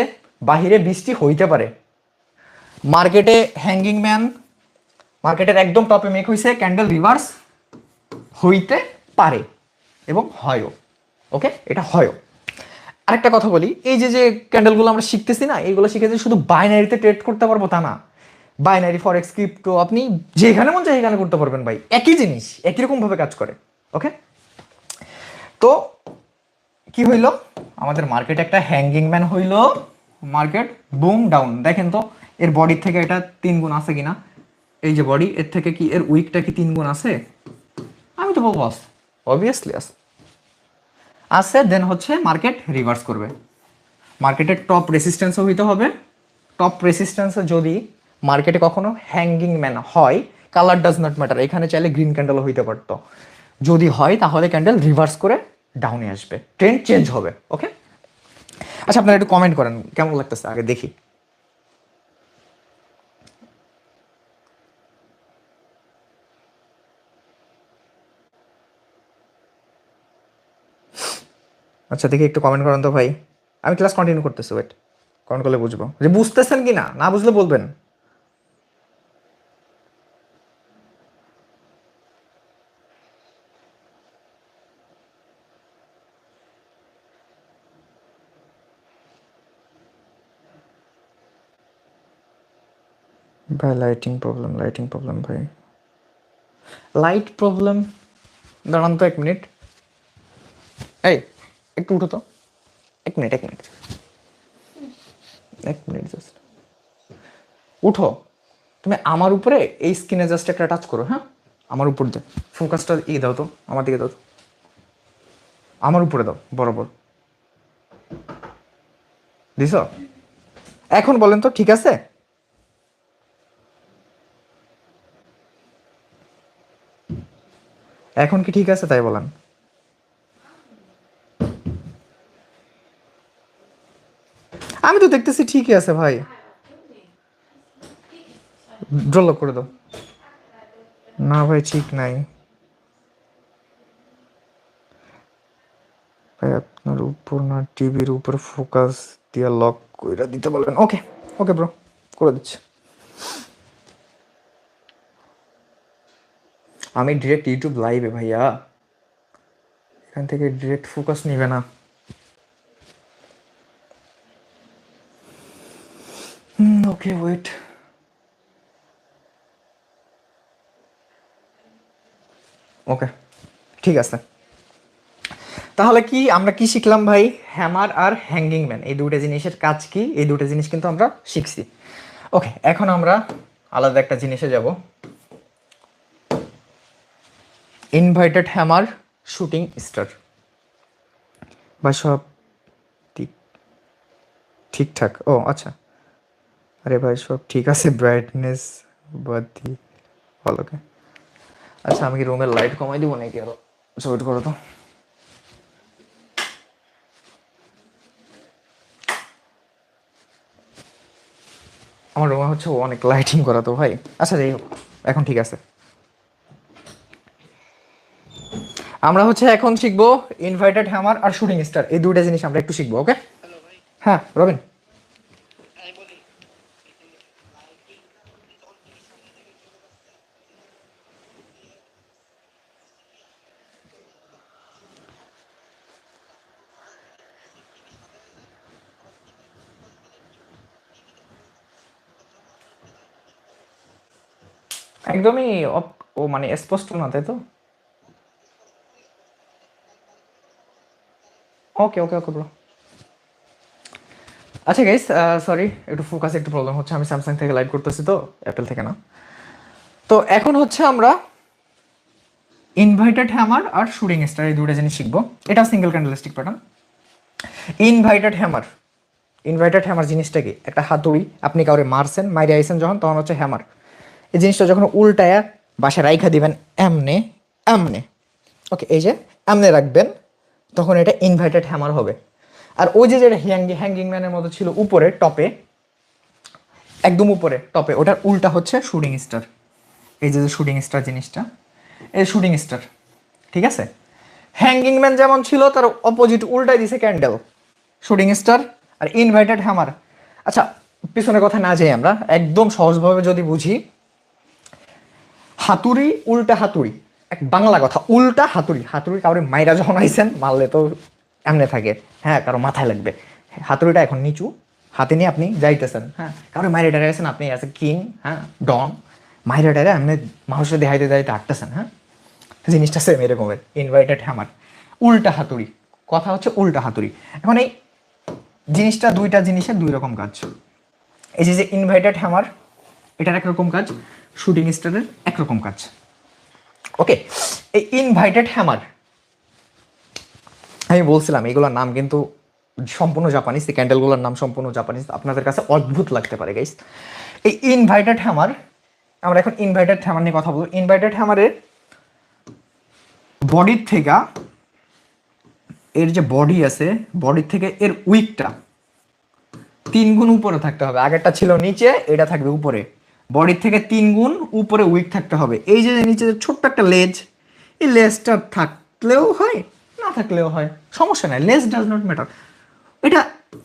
বাহিরে বৃষ্টি হইতে পারে, মার্কেটে হ্যাঙ্গিং ম্যান, মার্কেটের একদম টপে মেঘ হইছে, ক্যান্ডেল রিভার্স হইতে পারে এবং হয়ও, ওকে, এটা হয়ও। আরেকটা কথা বলি, এই যে যে ক্যান্ডেলগুলো আমরা শিখতেছি না, এইগুলো শিখেছি শুধু বাইনারিতে ট্রেড করতে পারবো তা না, বাইনারি ফরেক্স ক্রিপ্টো আপনি যেখানে মন চায় সেখানে করতে পারবেন ভাই, একই জিনিস একই রকম ভাবে কাজ করে, ওকে। তো কি হইলো, আমাদের মার্কেট একটা হ্যাঙ্গিং ম্যান হইলো, মার্কেট বুম ডাউন, দেখেন তো এর বডির থেকে এটা 3 গুণ আছে কিনা, এই যে বডি, এর থেকে কি এর উইকটা কি 3 গুণ আছে, আমি তো বলবো আছে, অবভিয়াসলি আছে, দেন হচ্ছে মার্কেট রিভার্স করবে, মার্কেটের টপ রেসিস্ট্যান্সও হইতে হবে, টপ রেসিস্ট্যান্সে যদি মার্কেটে কখনো হ্যাঙ্গিং ম্যান হয়, কালার ডাজ নট ম্যাটার, এখানে চাইলে গ্রিন ক্যান্ডেলও হইতে পারতো, যদি হয় তাহলে ক্যান্ডেল রিভার্স করে ডাউনে আসবে, ট্রেন্ড চেঞ্জ হবে, ওকে। আচ্ছা আপনারা একটু কমেন্ট করেন কেমন লাগতেছে, আগে দেখি। আচ্ছা দেখি একটু কমেন্ট করেন তো ভাই, আমি ক্লাস কন্টিনিউ করতেছি, ওয়েট, কমেন্ট করলে বুঝবো যে বুঝতেছেন কি না, না বুঝলে বলবেন। ভাই লাইটিং প্রবলেম ভাই, লাইট প্রবলেম। দাঁড়ান তো 1 মিনিট, এই একটু উঠো তো, 1 মিনিট 1 মিনিট 1 মিনিট জাস্ট উঠো। তুমি আমার উপরে এই স্ক্রিনে জাস্ট একটা টাচ করো, হ্যাঁ আমার উপর দিয়ে ফোকাসটা দাও তো, আমার দিকে দাও তো, আমার উপরে দাও বরাবর, দিছ? এখন বলেন তো ঠিক আছে? এখন কি ঠিক আছে তাই বলেন? আমি তো দেখতেছি ঠিকই আছে ভাই, ড্রল করে দাও। না ভাই ঠিক নাই ভাই, আপনার উপর না টিভির উপর ফোকাস দিয়ে লক কইরা দিতে বলবেন। ওকে ওকে ব্রো, করে দিচ্ছি। আমি ডিরেক্ট ইউটিউব লাইভে ভাইয়া, এখান থেকে ডিরেক্ট ফোকাস নিবে না। ওকে ওয়েট, ওকে ঠিক আছে। তাহলে কি আমরা কি শিখলাম ভাই? হ্যামার আর হ্যাঙ্গিং ম্যান এই দুটো জিনিসের কাজ কি, এই দুটো জিনিস কিন্তু আমরা শিখছি। ওকে এখন আমরা আলাদা একটা জিনিসে যাব, ইনভার্টেড হ্যামার, শুটিং স্টার। বা সব ঠিক ঠিকঠাক? ও আচ্ছা, আরে ভাই সব ঠিক আছে, ব্রাইটনেস বাড়তি ভালোকে। আচ্ছা আমি কি রুমের লাইট কমাই দিব নাকি আরো? ওয়েট করো তো, আমার রুমে হচ্ছে অনেক লাইটিং করা তো ভাই। আচ্ছা যাই হোক, এখন ঠিক আছে। আমরা হচ্ছে এখন শিখবো ইনভার্টেড হ্যামার আর শুটিং স্টার, এই দুটো জিনিস আমরা একটু শিখবো। ওকে হ্যাঁ রবিন। একদমই ও মানে স্পষ্ট না তাই তো? ওকে ওকে ওকে ব্রো। আচ্ছা গাইস সরি, একটু ফোকাসে একটু প্রবলেম হচ্ছে, আমি স্যামসাং থেকে লাইভ করতেছি তো, অ্যাপেল থেকে না। তো এখন হচ্ছে আমরা ইনভার্টেড হ্যামার আর শুটিং স্টার এই দুটো জিনিস শিখবো। এটা single candlestick pattern. Inverted hammer, inverted hammer জিনিসটা কি? একটা হাতুড়ি আপনি কাউরে মারছেন, মাইরে আইছেন যখন, তখন হচ্ছে হ্যামার। এই জিনিসটা যখন উল্টায়া বাসায় রাইখা দিবেন এমনে এমনে, ওকে এই যে এমনে রাখবেন, তখন এটা ইনভার্টেড হ্যামার হবে। আর ওই যে যেটা হ্যাঙ্গিং ম্যানের মতো ছিল উপরে টপে, একদম উপরে টপে, ওটার উল্টা হচ্ছে শুটিং স্টার। এই যে শুটিং স্টার জিনিসটা, এই শুটিং স্টার, ঠিক আছে? হ্যাঙ্গিং ম্যান যেমন ছিল তার অপোজিট উল্টাই দিছে ক্যান্ডেল, শুটিং স্টার আর ইনভার্টেড হ্যামার। আচ্ছা পিছনে কথা না যাই, আমরা একদম সহজভাবে যদি বুঝি, হাতুড়ি উল্টা হাতুড়ি, এক বাংলা কথা, উল্টা হাতুড়ি। হাতুড়ি কাউরে মাইরা যখন আইছেন, মারলে তো এমনে থাকে, হ্যাঁ কারো মাথায় লাগবে। হাতুড়িটা এখন নিচু হাতে নিয়ে আপনি যাইতেছেন, হ্যাঁ কারো মাইরে ডারে আছেন, আপনি আছে কিং, হ্যাঁ ডন, মাইরে ডারে আপনি মানুষের দেখাইতে দেখাইতে হাঁটতেছেন, হ্যাঁ জিনিসটা সেম এরকমের। ইনভার্টেড হ্যামার উল্টা হাতুড়ি, কথা হচ্ছে উল্টা হাতুড়ি। এখন এই জিনিসটা দুইটা জিনিসের দুই রকম কাজ। এই যে ইনভার্টেড হ্যামার, এটার একরকম কাজ, শুটিং স্টারের একরকম কাজ। ওকে এই ইনভাইটেড হ্যামার, আমি বলছিলাম এগুলোর নাম কিন্তু সম্পূর্ণ জাপানিজ, এই ক্যান্ডেলগুলোর নাম সম্পূর্ণ জাপানিজ, আপনাদের কাছে অদ্ভুত লাগতে পারে গাইস। এই ইনভাইটেড হ্যামার, আমরা এখন ইনভাইটেড হ্যামার নিয়ে কথা বলবো। ইনভাইটেড হ্যামারের বডির থেকে, এর যে বডি আছে, বডির থেকে এর উইকটা 3 গুণ উপরে থাকতে হবে। আগেরটা ছিল নিচে, এটা থাকবে উপরে। বডির থেকে 3 গুণ উপরে উইক থাকতে হবে। এই যে নিচে ছোট্ট একটা লেজ, এই লেজটা থাকলেও হয় না থাকলেও হয়, সমস্যা নাই, লেজ ডাজ নট ম্যাটার। এটা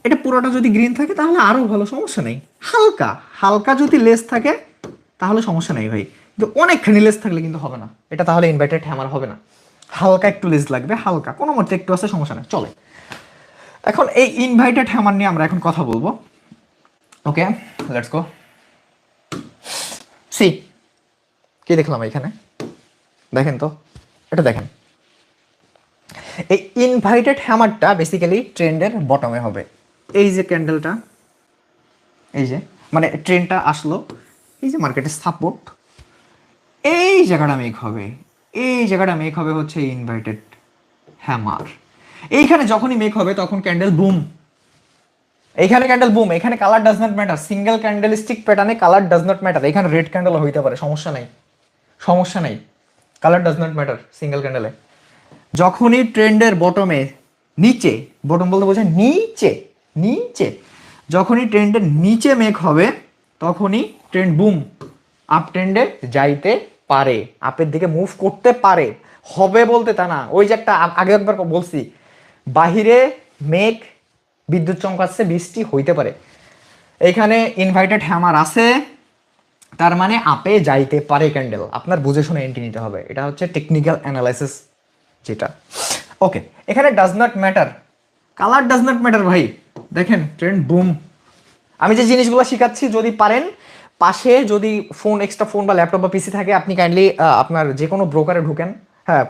এটা পুরোটা যদি গ্রিন থাকে তাহলে আরো ভালো, সমস্যা নেই। হালকা হালকা যদি লেজ থাকে তাহলে সমস্যা নেই ভাই, কিন্তু অনেকখানি লেজ থাকলে কিন্তু হবে না এটা, তাহলে ইনভার্টেড হ্যামার হবে না। হালকা একটু লেজ লাগবে, হালকা কোনো মতে একটু আছে, সমস্যা নেই চলে। এখন এই ইনভার্টেড হ্যামার নিয়ে আমরা এখন কথা বলবো। Okay let's go. সি কি দেখলাম এখানে, দেখেন তো, এটা দেখেন, এই ইনভাইটেড হ্যামারটা বেসিক্যালি ট্রেন্ডের বটমে হবে। এই যে ক্যান্ডেলটা, এই যে মানে ট্রেন্ডটা আসলো, এই যে মার্কেটের সাপোর্ট, এই জায়গাটা মেক হবে, এই জায়গাটা মেক হবে হচ্ছে ইনভাইটেড হ্যামার। এইখানে যখনই মেক হবে তখন ক্যান্ডেল বুম, এইখানে ক্যান্ডেল বুম, এখানে colour does not matter, single candlestick প্যাটার্নে কালার ডাজ নট ম্যাটার, এখানে রেড ক্যান্ডেল হইতে পারে, সমস্যা নাই, সমস্যা নাই, colour does not matter single ক্যান্ডেলে। যখনই ট্রেন্ডের বটমে, নিচে, বটম বলতে বোঝায় নিচে, নিচে, যখনই ট্রেন্ডের নিচে মেক হবে তখনই ট্রেন্ড বুম আপ ট্রেন্ডে যাইতে পারে, আপের দিকে মুভ করতে পারে, হবে বলতে তা না। ওই যে একটা আগে একবার বলছি, বাহিরে মেঘ, বিদ্যুৎ চমকাচ্ছে, বৃষ্টি হইতে পারে, এখানে ইনভাইটেড হ্যামার আছে, তার মানে আপে যাইতে পারে ক্যান্ডেল, আপনার বুঝে শুনে এন্ট্রি নিতে হবে। এটা হচ্ছে টেকনিক্যাল অ্যানালাইসিস যেটা। ওকে, এখানে does not matter, colour does not matter ভাই। দেখেন ট্রেন্ড বুম, আমি যে জিনিসগুলো শিখাচ্ছি যদি পারেন, পাশে যদি ফোন, এক্সট্রা ফোন বা ল্যাপটপ বা পিসি থাকে, আপনি কাইন্ডলি আপনার যে কোনো ব্রোকারে ঢুকেন, হ্যাঁ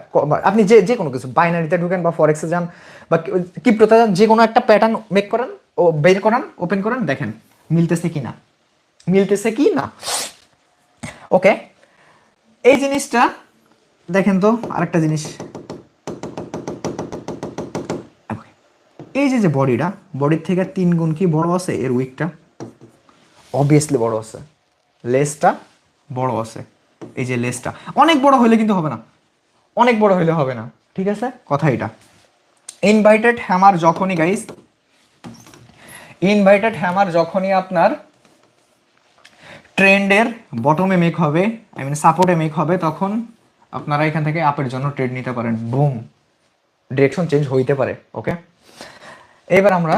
আপনি যে কোনো কিছু বাইনারিতে ঢুকেন বা ফরেক্সে যান বা ক্রিপ্টোতে যান, যে কোনো একটা প্যাটার্ন মেক করেন, ও বের করান, ওপেন করেন, দেখেন মিলতেছে কি না, মিলতেছে কি না। ওকে, এই জিনিসটা দেখেন তো, আরেকটা জিনিস, এই যে বডিটা, বডির থেকে 3 গুণ কি বড় আছে এর উইকটা, অবভিয়াসলি বড় আছে, লেসটা বড় আছে, এই যে লেসটা অনেক বড় হইলে কিন্তু হবে না, অনেক বড় হইলে হবে না, ঠিক আছে কথা এটা। ইনভাইটেড হ্যামার যখনই গাইস, ইনভাইটেড হ্যামার যখনই আপনার ট্রেন্ডের বটমে মেক হবে, আই মিন সাপোর্টে মেক হবে, তখন আপনারা এখান থেকে আপের জন্য ট্রেড নিতে পারেন, বুম, ডিরেকশন চেঞ্জ হইতে পারে। ওকে, এবার আমরা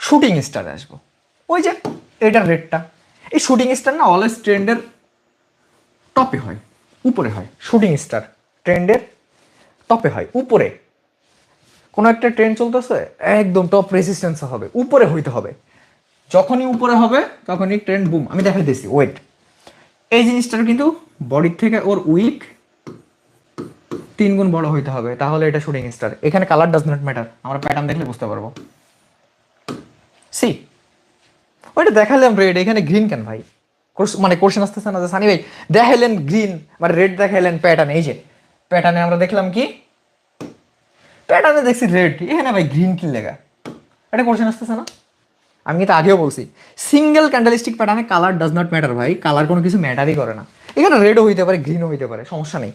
শুটিং স্টারে আসবো। ওই যে এটার রেটটা, এই শুটিং স্টার না অলওয়েজ ট্রেন্ডের টপে হয়, উপরে হয়, শুটিং স্টার ট্রেন্ডের টপে হয়, উপরে। কোনো একটা ট্রেন্ড চলতেছে, একদম টপ রেজিস্ট্যান্স হবে, উপরে হইতে হবে, যখনই উপরে হবে তখনই ট্রেন্ড বুম। আমি দেখাই দিচ্ছি, ওয়েট, এই জিনিসটার কিন্তু বডির থেকে ওর উইক 3 গুণ বড় হইতে হবে, তাহলে এটা শুটিং স্টার। এখানে কালার ডাজ নট ম্যাটার, আমরা প্যাটার্ন দেখলে বুঝতে পারবো। সি, ওইটা দেখালাম রেড, এখানে গ্রিন কেন ভাই? মানে কোশ্চেন আসতেছে না যে সানি ভাই দেখাইলেন গ্রিন মানে রেড, দেখাইলেন প্যাটার্ন, এই যে প্যাটার্নে আমরা দেখলাম কি, প্যাটার্নে দেখছি রেড, এখানে ভাই গ্রিন কি লেগা? এটা কোশ্চেন আসতেছে না? আমি কিন্তু আগেও বলছি, সিঙ্গেল ক্যান্ডেলস্টিক প্যাটার্নে কালার ডাজ নট ম্যাটার ভাই, কালার কোনো কিছু ম্যাটারই করে না। এখানে রেডও হইতে পারে, গ্রিনও হইতে পারে, সমস্যা নেই।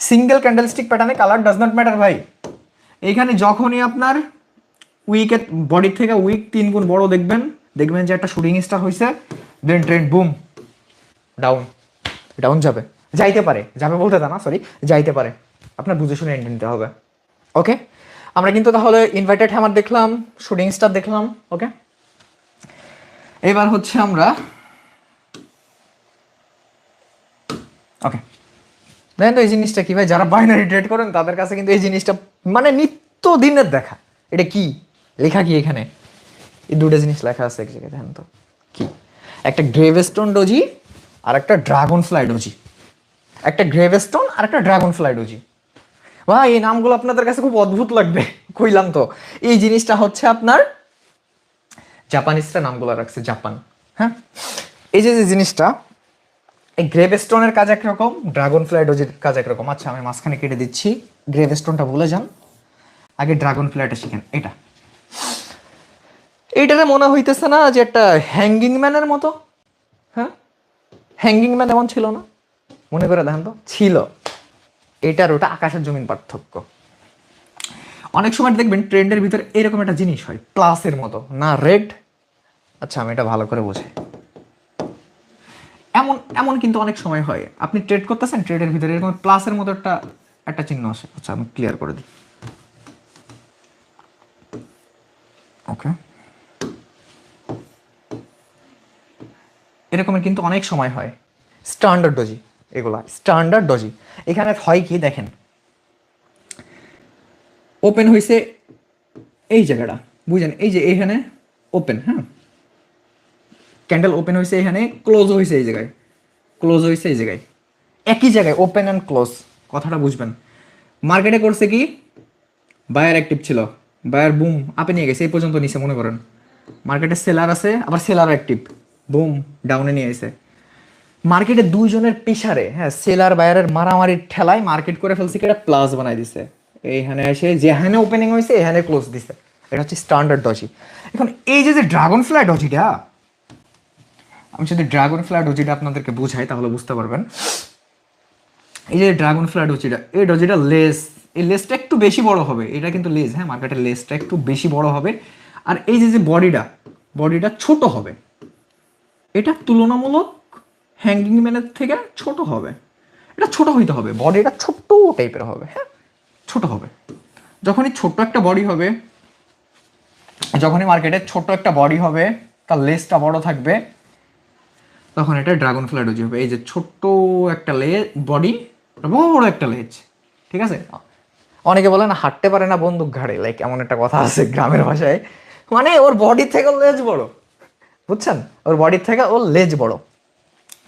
সিঙ্গেল ক্যান্ডেলস্টিক প্যাটার্নে কালার ডাজ নট ম্যাটার ভাই। এইখানে যখনই আপনার উইকের বডির থেকে উইক 3 গুণ বড় দেখবেন, দেখবেন যে একটা শুটিং স্টার হয়েছে, দেন ট্রেন্ড বুম ডাউন, ডাউন যাবে, যাইতে পারে, যাবে বলতে তা না, সরি, যাইতে পারে, আপনার বুঝে শুনে এন্ট্রি নিতে হবে। ওকে, আমরা কিন্তু তাহলে ইনভাইটেড হ্যামার দেখলাম, শুটিং স্টার দেখলাম। ওকে, এবার হচ্ছে আমরা, ওকে দেখেন তো এই জিনিসটা কি ভাই, যারা বাইনারি ট্রেড করেন তাদের কাছে কিন্তু এই জিনিসটা মানে নিত্য দিনের দেখা। এটা কি লেখা, কি এখানে এই দুটো জিনিস লেখা আছে এক জায়গায়, দেখেন তো কি, একটা গ্রেভস্টোন ডোজি আর একটা ড্রাগন ফ্লাই ডোজি, একটা গ্রেভস্টোন আর একটা ড্রাগন ফ্লাই ডোজি। ভাই এই নামগুলো আপনাদের কাছে খুব অদ্ভুত লাগবে, কইলাম তো। এই জিনিসটা হচ্ছে আপনার জাপানিজরা নামগুলো রাখছে, জাপান। হ্যাঁ, এই যে জিনিসটা, এই গ্রেভস্টোনের কাজ একরকম, ড্রাগন ফ্লাই ডোজির কাজ একরকম। আচ্ছা আমি মাঝখানে কেটে দিচ্ছি, গ্রেভস্টোনটা ভুলে যান, আগে ড্রাগন ফ্লাইটা শিখেন। এইটাতে মনে হইতেছে না যে একটা হ্যাঙ্গিং ম্যানের মতো? হ্যাঁ, হ্যাঙ্গিং ম্যান এমন ছিল না? মনে করে দেখেন তো, ছিল। এটার ওটা আকাশের জমিন পার্থক্য। অনেক সময় দেখবেন ট্রেন্ডের ভিতরে এরকম একটা জিনিস হয়, প্লাসের মতো না, রেড। আচ্ছা আমি এটা ভালো করে বুঝি, এমন এমন কিন্তু অনেক সময় হয়, আপনি ট্রেড করতেছেন, ট্রেডের ভিতরে এরকম প্লাসের মতো একটা একটা চিহ্ন আসে। আচ্ছা আমি ক্লিয়ার করে দিই। ওকে, এরকমের কিন্তু অনেক সময় হয়, স্ট্যান্ডার্ড ডজি, এগুলা স্ট্যান্ডার্ড ডজি। এখানে হয় কি দেখেন, ওপেন হয়েছে এই জায়গাটা, বুঝলেন, এই যে এখানে ওপেন, হ্যাঁ ক্যান্ডেল ওপেন হয়েছে এখানে, ক্লোজ হয়েছে এই জায়গায়, ক্লোজ হয়েছে এই জায়গায়, একই জায়গায় ওপেন অ্যান্ড ক্লোজ। কথাটা বুঝবেন। মার্কেটে করছে কি, বায়ার অ্যাক্টিভ ছিল, বায়ার বুম আপে নিয়ে গেছে এই পর্যন্ত নিচে মনে করেন, মার্কেটে সেলার আছে আবার সেলার অ্যাক্টিভ, বুম ডাউনে নিয়ে এসে মার্কেটে দুইজনের পিছারে, হ্যাঁ সেলার বায়ারের মারামারির ঠেলায় মার্কেট করে ফেলছে কি, এটা প্লাস বানাই দিছে, এইখানে এসে যেখানে ওপেনিং হয়েছে এখানে ক্লোজ দিছে। এটা হচ্ছে স্ট্যান্ডার্ড ডজি। এখন এই যে ড্রাগন ফ্লাই ডজিটা, আমি যদি ড্রাগন ফ্লাই ডজিটা আপনাদেরকে বুঝাই তাহলে বুঝতে পারবেন। এই যে ড্রাগন ফ্লাই ডজিটা, এই ডজিটা লেস, এই লেসটা একটু বেশি বড় হবে, এটা কিন্তু লেস, হ্যাঁ মার্কেটের লেসটা একটু বেশি বড় হবে। আর এই যে বডিটা, বডিটা ছোট হবে, এটা তুলনামূলক হ্যাঙ্গিং ম্যানের থেকে ছোট হবে, এটা ছোট হইতে হবে, বডিটা ছোট্ট টাইপের হবে, হ্যাঁ ছোট হবে। যখনই ছোট্ট একটা বডি হবে, যখনই মার্কেটে ছোট্ট একটা বডি হবে, তার লেসটা বড় থাকবে, তখন এটা ড্রাগন ফ্লাই ডজি হবে। এই যে ছোট্ট একটা বডি, বড় একটা লেজ, ঠিক আছে। অনেকে বলে না হাঁটতে পারে না বন্দুক ঘাড়ে, লাইক এমন একটা কথা আছে গ্রামের ভাষায়, মানে ওর বডির থেকে লেজ বড়, বুঝছেন, ওর বডির থেকে ওর লেজ বড়।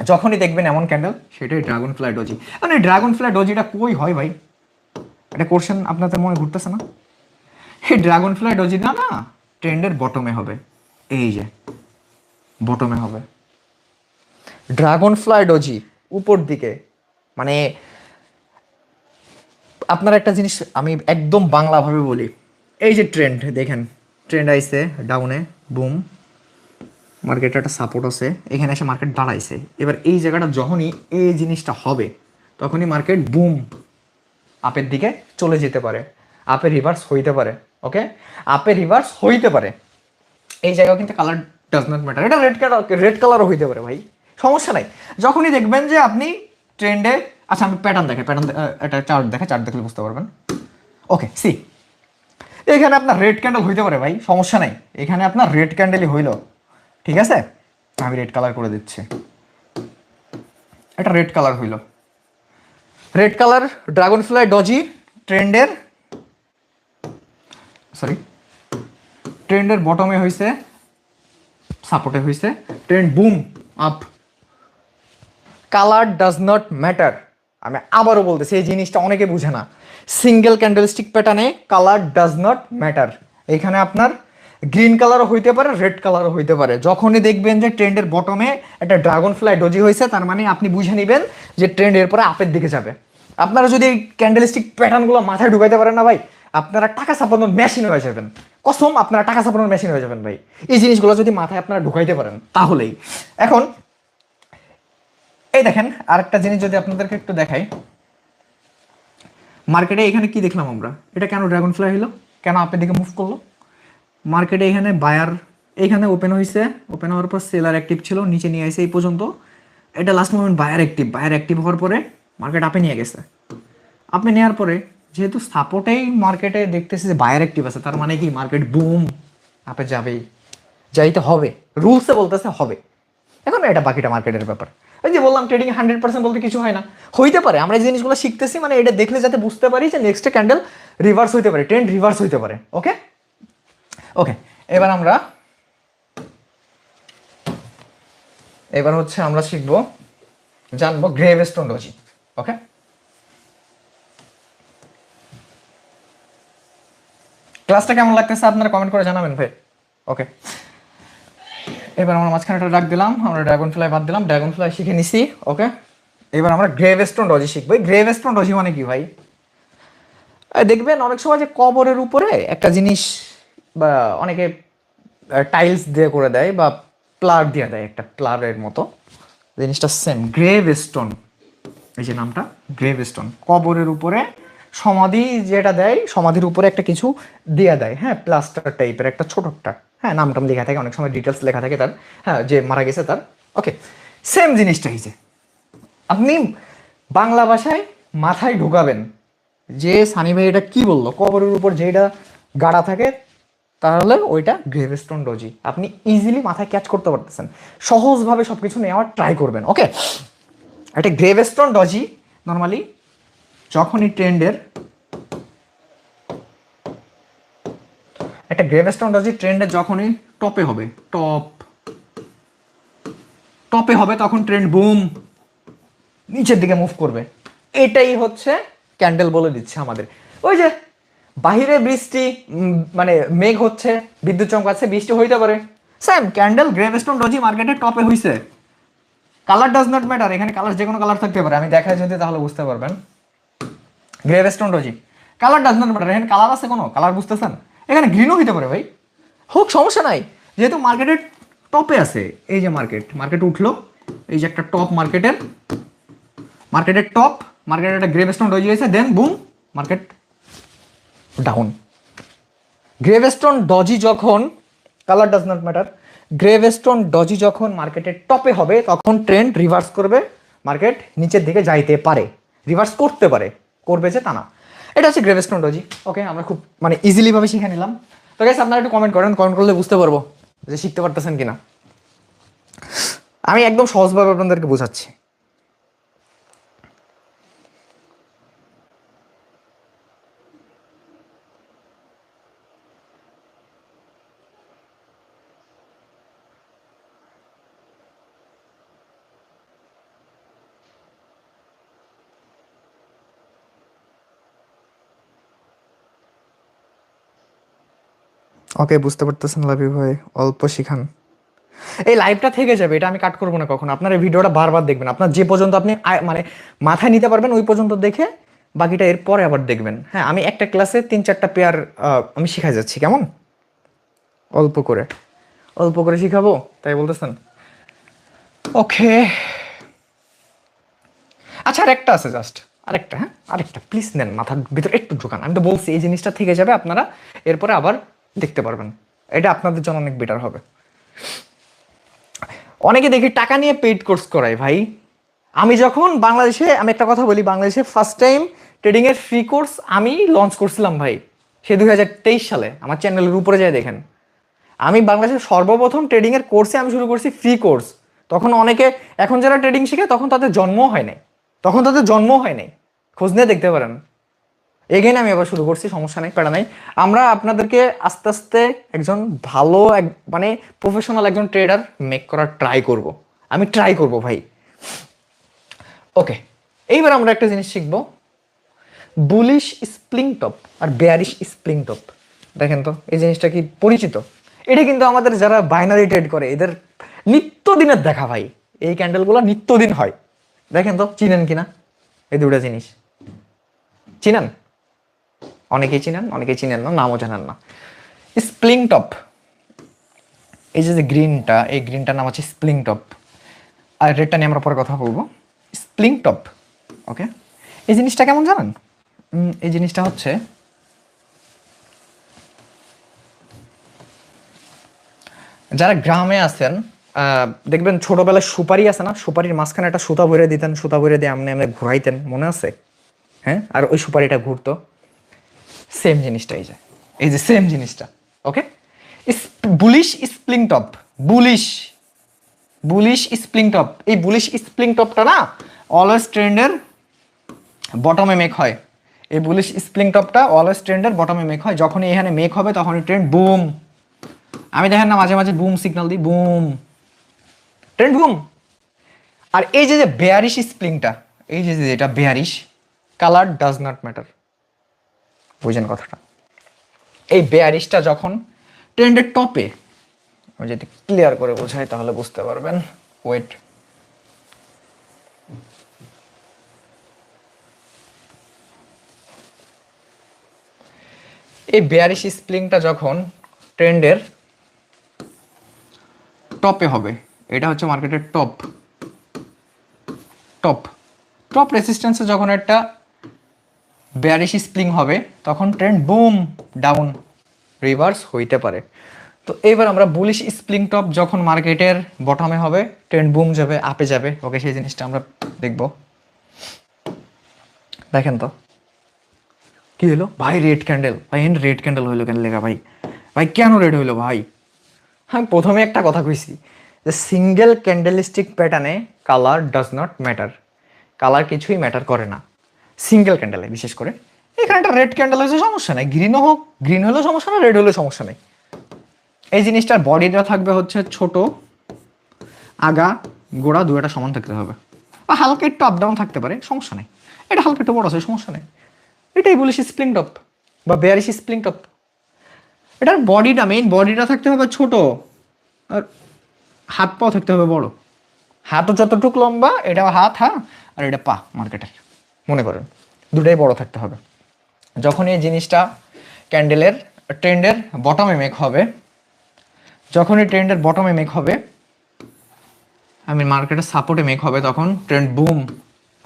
যখনই দেখবেন এমন ক্যান্ডেল, সেটাই ড্রাগন ফ্লাই ডজি। মানে ড্রাগন ফ্লাই ডজিটা কই হয় ভাই, এটা কোশ্চেন আপনাদের মনে ঘুরতেছে না? এই ড্রাগন ফ্লাই ডজিটা না ট্রেন্ডের বটমে হবে, এই যে বটমে হবে ড্রাগন ফ্লাই ডজি, উপর দিকে। মানে আপনার একটা জিনিস আমি একদম বাংলাভাবে বলি, এই যে ট্রেন্ড দেখেন, ট্রেন্ড আইছে ডাউনে, বুম, মার্কেটে একটা সাপোর্ট আছে, এখানে এসে মার্কেট দাঁড়াইছে। এবার এই জায়গাটা যখনই এই জিনিসটা হবে, তখনই মার্কেট বুম আপের দিকে চলে যেতে পারে, আপে রিভার্স হইতে পারে, ওকে, আপে রিভার্স হইতে পারে। এই জায়গাও কিন্তু কালার ডাজ নট ম্যাটার, এটা রেড কালারও হইতে পারে ভাই, সমস্যা নাই। যখনই দেখবেন যে আপনি ট্রেন্ডে, আচ্ছা আমি প্যাটার্ন দেখে, প্যাটার্ন একটা চার্ট দেখে, চার্ট দেখলে বুঝতে পারবেন। ওকে সি, এখানে আপনার রেড ক্যান্ডেল হইতে পারে ভাই, সমস্যা নাই, এখানে আপনার রেড ক্যান্ডেলই হইল, ঠিক আছে, আমি রেড কালার করে দিচ্ছি, এটা রেড কালার হইল, red colour dragonfly doji ট্রেন্ডের, সরি ট্রেন্ডের বটমে হয়েছে, সাপোর্টে হয়েছে, trend boom up, colour does not matter. আমি আবারও বলতেছি, এই জিনিসটা অনেকে বুঝে না, সিঙ্গেল ক্যান্ডেলস্টিক প্যাটার্নে কালার ডাজ নট ম্যাটার। এখানে আপনার গ্রিন কালারও হইতে পারে, রেড কালারও হইতে পারে। যখনই দেখবেন যে ট্রেন্ডের বটমে একটা ড্রাগন ফ্লাই ডজি হয়েছে, তার মানে আপনি বুঝে নেবেন যে ট্রেন্ড এরপরে আপের দিকে যাবে। আপনারা যদি এই ক্যান্ডেলস্টিক প্যাটার্নগুলো মাথায় ঢুকাইতে পারেন না ভাই, আপনারা টাকা ছাপানোর মেশিন হয়ে যাবেন, কসম আপনারা টাকা ছাপানোর মেশিন হয়ে যাবেন ভাই, এই জিনিসগুলো যদি মাথায় আপনারা ঢুকাইতে পারেন তাহলেই। এখন এই দেখেন আরেকটা জিনিস যদি আপনাদেরকে একটু দেখাই, মার্কেটে এখানে কি দেখলাম আমরা, এটা কেন ড্রাগন ফ্লাই হলো, কেন আপের দিকে মুভ করলো? মার্কেটে এখানে বায়ার, এখানে ওপেন হয়েছে, ওপেন হওয়ার পর সেলার অ্যাক্টিভ ছিল, নিচে নিয়ে আসে এই পর্যন্ত, এটা last moment buyer active, buyer active হওয়ার পরে মার্কেট আপে নিয়ে গেছে। আপে নেওয়ার পরে যেহেতু সাপোর্টেই মার্কেটে দেখতেছে যে বায়ার অ্যাক্টিভ আছে, তার মানে কি মার্কেট বুম আপে যাবেই, যাইতে হবে, রুলসে বলতেছে হবে। এখন এটা বাকিটা মার্কেটের ব্যাপার। ওই যে বললাম ট্রেডিং 100% বলতে কিছু হয় না, হইতে পারে, আমরা এই জিনিসগুলো শিখতেছি, মানে এটা দেখলে যাতে বুঝতে পারি যে নেক্সট ক্যান্ডেল রিভার্স হইতে পারে, ট্রেন্ড রিভার্স হইতে পারে। ওকে ওকে, এবার আমরা আমরা শিখবো, জানবো গ্রেভস্টোন ডজি। ওকে, ক্লাসটা কেমন লাগতেছে আপনারা কমেন্ট করে জানাবেন ভাই। ওকে, এবার আমরা মাঝখানে একটা ডাক দিলাম, আমরা ড্রাগন ফ্লাই বাদ দিলাম, ড্রাগন ফ্লাই শিখে নিছি। ওকে, এবার আমরা গ্রেভস্টোন ডজি শিখবো। গ্রেভস্টোন ডজি মানে কি ভাই? দেখবেন অনেক সময় যে কবরের উপরে একটা জিনিস, বা অনেকে টাইলস দিয়ে করে দেয়, বা প্লার দিয়ে দেয়, একটা প্লারের মতো জিনিসটা সেম গ্রেভস্টোন। এই যে নামটা গ্রেভস্টোন, কবরের উপরে সমাধি যেটা দেয়, সমাধির উপরে একটা কিছু দিয়ে দেয়, হ্যাঁ প্লাস্টার টাইপের একটা ছোট একটা, হ্যাঁ নাম টাম লেখা থাকে, অনেক সময় ডিটেলস লেখা থাকে তার, হ্যাঁ যে মারা গেছে তার। ওকে, সেম জিনিসটাই যে আপনি বাংলা ভাষায় মাথায় ঢুকাবেন যে সানি ভাই এটা কি বললো, কবরের উপর যেটা গাড়া থাকে, তাহলে ওইটা গ্রেভস্টোন ডজি আপনি ইজিলি মাথায় ক্যাচ করতে পারতেছেন, সহজভাবে সবকিছু নেওয়ার ট্রাই করবেন। ওকে, একটা গ্রেভস্টোন ডজি নর্মালি যখনই ট্রেন্ডের, একটা গ্রেভস্টোন ডজি ট্রেন্ডের যখনই টপে হবে, টপ টপে হবে তখন ট্রেন্ড বুম নিচের দিকে মুভ করবে। এটাই হচ্ছে ক্যান্ডেল বলে দিচ্ছে আমাদের। ওই যে বাহিরে বৃষ্টি, মানে মেঘ হচ্ছে, বিদ্যুৎ চমকাচ্ছে, বৃষ্টি হইতে পারে, সেম ক্যান্ডেল গ্রেভস্টোন ডজি মার্কেটে টপে হইছে। কালার ডাজ নট ম্যাটার, এখানে কালার যে কোনো কালার থাকতে পারে, আমি দেখাই যদি তাহলে বুঝতে পারবেন। Gravestone doji colour does not matter, এখানে কালার আছে কোনো, কালার বুঝতেছেন? এখানে গ্রিনও হইতে পারে ভাই, হোক সমস্যা নাই, যেহেতু মার্কেটের টপে আছে। এই যে মার্কেট উঠলো, এই যে একটা টপ মার্কেটের টপ, মার্কেটের একটা গ্রেভস্টোন ডজি হয়েছে, then boom market down. Gravestone doji যখন, colour does not matter, gravestone doji যখন মার্কেটের টপে হবে তখন ট্রেন্ড রিভার্স করবে, মার্কেট নিচের দিকে যাইতে পারে, রিভার্স করতে পারে, করবে যে তা না। এটা হচ্ছে গ্রেভস্টোন ডজি। ওকে, আমরা খুব মানে ইজিলি ভাবে শিখে নিলাম। তো গাইস আপনারা একটু কমেন্ট করেন, কমেন্ট করলে বুঝতে পারবো যে শিখতে পারতেছেন কিনা। আমি একদম সহজভাবে আপনাদেরকে বোঝাচ্ছি। ওকে, বুঝতে পারতেছেন লাভি ভাই, অল্প শিখান। এই লাইভটা থেকে যাবে, এটা আমি কাট করবো না কখনো। আপনার এই ভিডিওটা বারবার দেখবেন, আপনার যে পর্যন্ত আপনি মানে মাথায় নিতে পারবেন ওই পর্যন্ত দেখে বাকিটা এর পরে আবার দেখবেন। হ্যাঁ, আমি একটা ক্লাসে 3-4টা পেয়ার আমি শিখাই যাচ্ছি, কেমন? অল্প করে শিখাবো, তাই বলতেছেন? ওকে, আচ্ছা আরেকটা আছে, জাস্ট আরেকটা, হ্যাঁ আরেকটা প্লিজ নেন, মাথার ভিতরে একটু ঢোকান। আমি তো বলছি এই জিনিসটা থেকে যাবে, আপনারা এরপরে আবার দেখতে পারবেন, এটা আপনাদের জন্য অনেক বেটার হবে। অনেকে দেখি টাকা নিয়ে পেইড কোর্স করায় ভাই। আমি যখন বাংলাদেশে, আমি একটা কথা বলি, বাংলাদেশে ফার্স্ট টাইম ট্রেডিং এর ফ্রি কোর্স আমি লঞ্চ করছিলাম ভাই, সে 2023 সালে। আমার চ্যানেলের উপরে যায় দেখেন, আমি বাংলাদেশের সর্বপ্রথম ট্রেডিং এর কোর্সে আমি শুরু করছি ফ্রি কোর্স। তখন অনেকে, এখন যারা ট্রেডিং শিখে তখন তাদের জন্মও হয় নাই, খোঁজ নিয়ে দেখতে পারেন। এগেন আমি আবার শুরু করছি, সমস্যা নেই, প্যারা নাই। আমরা আপনাদেরকে আস্তে আস্তে একজন ভালো মানে প্রফেশনাল একজন ট্রেডার মেক করার ট্রাই করব, আমি ট্রাই করব ভাই। ওকে, এইবার আমরা একটা জিনিস শিখবো, বুলিশ স্প্রিং টপ আর বেয়ারিশ স্প্রিং টপ। দেখেন তো এই জিনিসটা কি পরিচিত? এটা কিন্তু আমাদের যারা বাইনারি ট্রেড করে এদের নিত্যদিনের দেখা ভাই, এই ক্যান্ডেলগুলো নিত্যদিন হয়। দেখেন তো চিনেন কিনা এই দুটা জিনিস? চিনেন? অনেকেই চিনেন, অনেকেই চিনেন না, নামও জানেন না। স্প্রিং টপ, এই যে গ্রিনটা, এই গ্রিনটার নাম হচ্ছে স্প্রিং টপ, আর রেডটা নিয়ে আমরা পরে কথা বলবো। স্প্রিং টপ, ওকে, এই জিনিসটা কেমন জানেন? এই জিনিসটা হচ্ছে, যারা গ্রামে আছেন দেখবেন ছোটবেলায় সুপারি আছে না, সুপারির মাঝখানে একটা সুতা ভরে দিতেন, সুতা ভরে দিয়ে আমনে আমনে ঘুরাইতেন, মনে আছে? হ্যাঁ, আর ওই সুপারিটা ঘুরতো, সেম জিনিসটা এই যে সেম জিনিসটা। Okay, bullish spring top, bullish spring top, এই বুলিশ স্প্রিং টপটা না অলওয়েজ ট্রেন্ডের বটমে মেক হয়। এই বুলিশ স্প্রিং টপটা অলওয়েজ ট্রেন্ডের বটমে মেক হয়। যখনই এখানে মেক হবে তখনই ট্রেন্ড বুম, আমি দেখেন না মাঝে মাঝে বুম সিগন্যাল দিই, বুম, ট্রেন্ড বুম। আর এই যে বেয়ারিশ স্প্রিংটা, এই যে এটা bearish, colour does not matter, বুঝেন কথাটা? এই বেয়ারিশটা যখন ট্রেন্ডের টপে, আমি যদি ক্লিয়ার করে বোঝাই তাহলে বুঝতে পারবেন। ওয়েট, এই বেয়ারিশ স্প্রিংটা যখন ট্রেন্ডের টপে হবে, এটা হচ্ছে মার্কেটের টপ রেসিস্ট্যান্সে যখন একটা বেয়ারিশ স্প্রিং হবে তখন ট্রেন্ড বুম ডাউন রিভার্স হইতে পারে। তো এবার আমরা বুলিশ স্প্রিং টপ যখন মার্কেটের বটমে হবে ট্রেন্ড বুম যাবে, আপে যাবে। ওকে, সেই জিনিসটা আমরা দেখব। দেখেন তো কি হলো ভাই, রেড ক্যান্ডেল ভাই, রেড ক্যান্ডেল হইলো কেন লেখা ভাই? ভাই কেন রেড হইলো ভাই? আমি প্রথমে একটা কথা কইছি যে সিঙ্গেল ক্যান্ডেলস্টিক প্যাটার্নে colour does not matter, colour কিছুই ম্যাটার করে না সিঙ্গেল ক্যান্ডেলে। বিশেষ করে এখানে একটা রেড ক্যান্ডেল হয়েছে, সমস্যা নাই, গ্রিনও হোক, গ্রিন হলেও সমস্যা নেই, রেড হলেও সমস্যা নেই। এই জিনিসটার বডিটা থাকবে হচ্ছে ছোট, আগা গোড়া দুইটা সমান থাকতে হবে, বা হালকা একটু আপ ডাউন থাকতে পারে, সমস্যা নেই। এটা হালকা একটু বড় আছে, সমস্যা নেই। এটাই বলিস স্প্লিং টপ বা বেয়ারিশ স্প্লিং টপ। এটার বডিটা, মেইন বডিটা থাকতে হবে ছোট, আর হাত পাও থাকতে হবে বড়। হাতও যতটুকু লম্বা, এটা হাত, হ্যাঁ, আর এটা পা মার্কেটের, মনে করেন দুটাই বড় থাকতে হবে। যখন এই জিনিসটা ক্যান্ডেলের ট্রেন্ডের বটমে মেক হবে, যখন এই ট্রেন্ডের বটমে মেক হবে, আমি মার্কেটের সাপোর্টে মেক হবে, তখন ট্রেন্ড বুম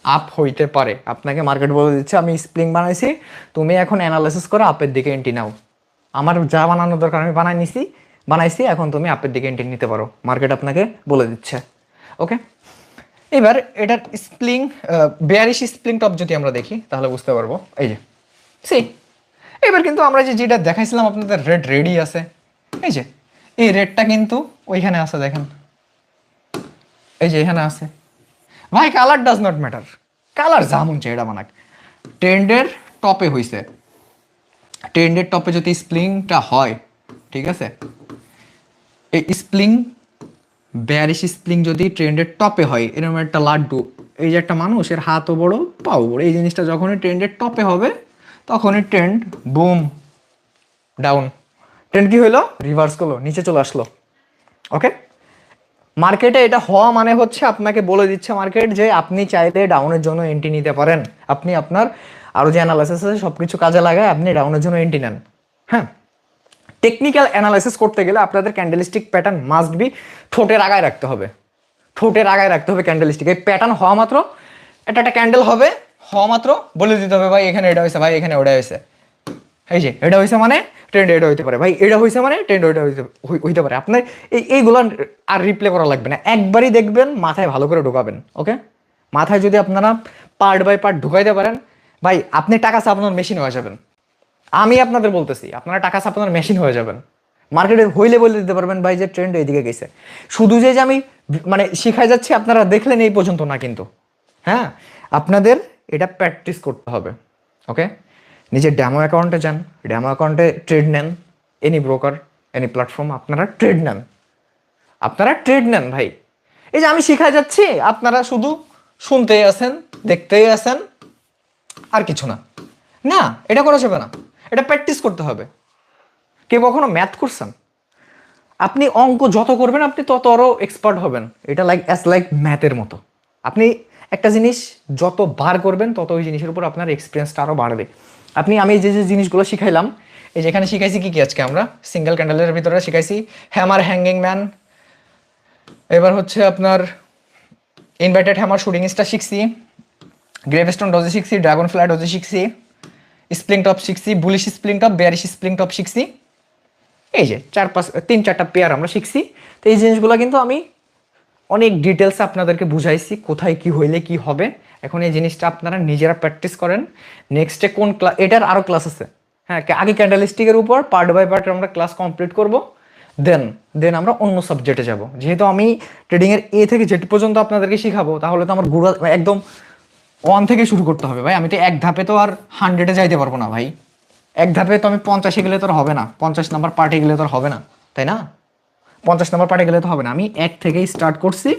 আপ হইতে পারে। আপনাকে মার্কেট বলে দিচ্ছে আমি স্প্রিং বানাইছি, তুমি এখন অ্যানালাইসিস করে আপের দিকে এন্ট্রি নাও। আমার যা বানানোর দরকার আমি বানাইছি, এখন তুমি আপের দিকে এন্ট্রি নিতে পারো, মার্কেট আপনাকে বলে দিচ্ছে। ওকে, এবার এটার স্প্লিং বেয়ারিশ স্প্লিং টপ যদি আমরা দেখি তাহলে বুঝতে পারবো। এই যে সি, এবার কিন্তু আমরা যেটা দেখাইছিলাম আপনাদের রেড রেডি আছে, এই যে এই রেডটা কিন্তু ওইখানে আছে, দেখেন এই যে এখানে আছে ভাই। Colour does not matter, colour যেমন এটা বানাক, ট্রেন্ডের টপে হইছে, ট্রেন্ডের টপে যদি স্প্লিংটা হয়, ঠিক আছে, এই স্প্লিং বেয়ারিশ স্প্লিং যদি ট্রেন্ডের টপে হয়, এরকম একটা লাড্ডু, এই যে একটা মানুষের হাতও বড় পাও বড়, এই জিনিসটা যখনই ট্রেন্ডের টপে হবে তখনই ট্রেন্ড বুম ডাউন। ট্রেন্ড কি হইলো? রিভার্স করলো, নিচে চলে আসলো। ওকে, মার্কেটে এটা হওয়া মানে হচ্ছে আপনাকে বলে দিচ্ছে মার্কেট যে আপনি চাইলে ডাউনের জন্য এন্ট্রি নিতে পারেন। আপনি আপনার আরো যে অ্যানালাইসিস আছে সবকিছু কাজে লাগায় আপনি ডাউনের জন্য এন্ট্রি নেন। হ্যাঁ, টেকনিক্যাল অ্যানালাইসিস করতে গেলে আপনাদের ক্যান্ডেলস্টিক প্যাটার্ন মাস্ট বি ঠোঁটের আগায় রাখতে হবে, ঠোঁটের আগায় রাখতে হবে ক্যান্ডেলস্টিক। এই প্যাটার্ন হওয়া মাত্র, এটা একটা ক্যান্ডেল হবে, হওয়া মাত্র বলে দিতে হবে ভাই এখানে এটা হয়েছে, ভাই এখানে ওটা হয়েছে, এই যে এটা হয়েছে মানে ট্রেন্ড এটা হইতে পারে, ভাই এটা হয়েছে মানে ট্রেন্ড ওইটা হইতে পারে। আপনার এইগুলো আর রিপ্লে করা লাগবে না, একবারই দেখবেন, মাথায় ভালো করে ঢোকাবেন। ওকে, মাথায় যদি আপনারা পার্ট বাই পার্ট ঢুকাইতে পারেন, ভাই আপনি টাকা ছাপানোর মেশিন হয়ে যাবেন। আমি আপনাদের বলতেছি, আপনারা টাকা ছাপানোর মেশিন হয়ে যাবেন। মার্কেটে হইলে বলে দিতে পারবেন ভাই যে ট্রেন্ড এইদিকে গেছে। শুধু যে আমি মানে শিখাই যাচ্ছি আপনারা দেখলেন এই পর্যন্ত না কিন্তু, হ্যাঁ, আপনাদের এটা প্র্যাকটিস করতে হবে। ওকে, নিজের ড্যামো অ্যাকাউন্টে যান, ড্যামো অ্যাকাউন্টে ট্রেড নেন, এনি ব্রোকার এনি প্ল্যাটফর্ম আপনারা ট্রেড নেন, আপনারা ট্রেড নেন ভাই। এই যে আমি শিখাই যাচ্ছি, আপনারা শুধু শুনতেই আছেন, দেখতেই আছেন, আর কিছু না। না, এটা করা যাবে না, এটা প্র্যাকটিস করতে হবে। কেউ কখনো ম্যাথ করছেন? আপনি অঙ্ক যত করবেন আপনি তত আরও এক্সপার্ট হবেন। এটা লাইক ম্যাথের মতো। আপনি একটা জিনিস যত বার করবেন তত ওই জিনিসের উপর আপনার এক্সপিরিয়েন্সটা আরও বাড়বে। আমি যে জিনিসগুলো শিখাইলাম, এই যেখানে শিখাইছি কি আজকে আমরা সিঙ্গেল ক্যান্ডেলের ভিতরে শিখাইছি হ্যামার হ্যাঙ্গিং ম্যান, এবার হচ্ছে আপনার ইনভার্টেড হ্যামার শুটিং স্টার শিখছি, গ্রেভস্টোন ডোজে শিখছি, ড্রাগন ফ্লাই ডোজে শিখছি, স্প্লিং টপ শিখছি, bullish spelling top, bearish spelling top শিখছি। এই যে 3-4টা পেয়ার আমরা শিখছি। তো এই জিনিসগুলো কিন্তু আমি অনেক ডিটেলসে আপনাদেরকে বুঝাইছি কোথায় কি হইলে কি হবে। এখন এই জিনিসটা আপনারা নিজেরা প্র্যাকটিস করেন। নেক্সটে কোন ক্লাস, এটার আরও ক্লাস আছে, হ্যাঁ, আগে ক্যান্ডেলস্টিকের উপর পার্ট বাই পার্ট আমরা ক্লাস কমপ্লিট করব, দেন আমরা অন্য সাবজেক্টে যাব। যেহেতু আমি ট্রেডিংয়ের এ থেকে জেড পর্যন্ত আপনাদেরকে শিখাবো, তাহলে তো আমার গুড়া একদম 1 থেকে শুরু করতে হবে ভাই। আমি তো এক ধাপে তো আর 100-এ যাইতে পারবো না ভাই। এক ধাপে তো আমি 50-এ গেলে তো আর হবে না, 50 নাম্বার পার্টে গেলে তো আর হবে না, তাই না? 50 নাম্বার পার্টে গেলে তো হবে না। আমি 1 থেকেই স্টার্ট করছি,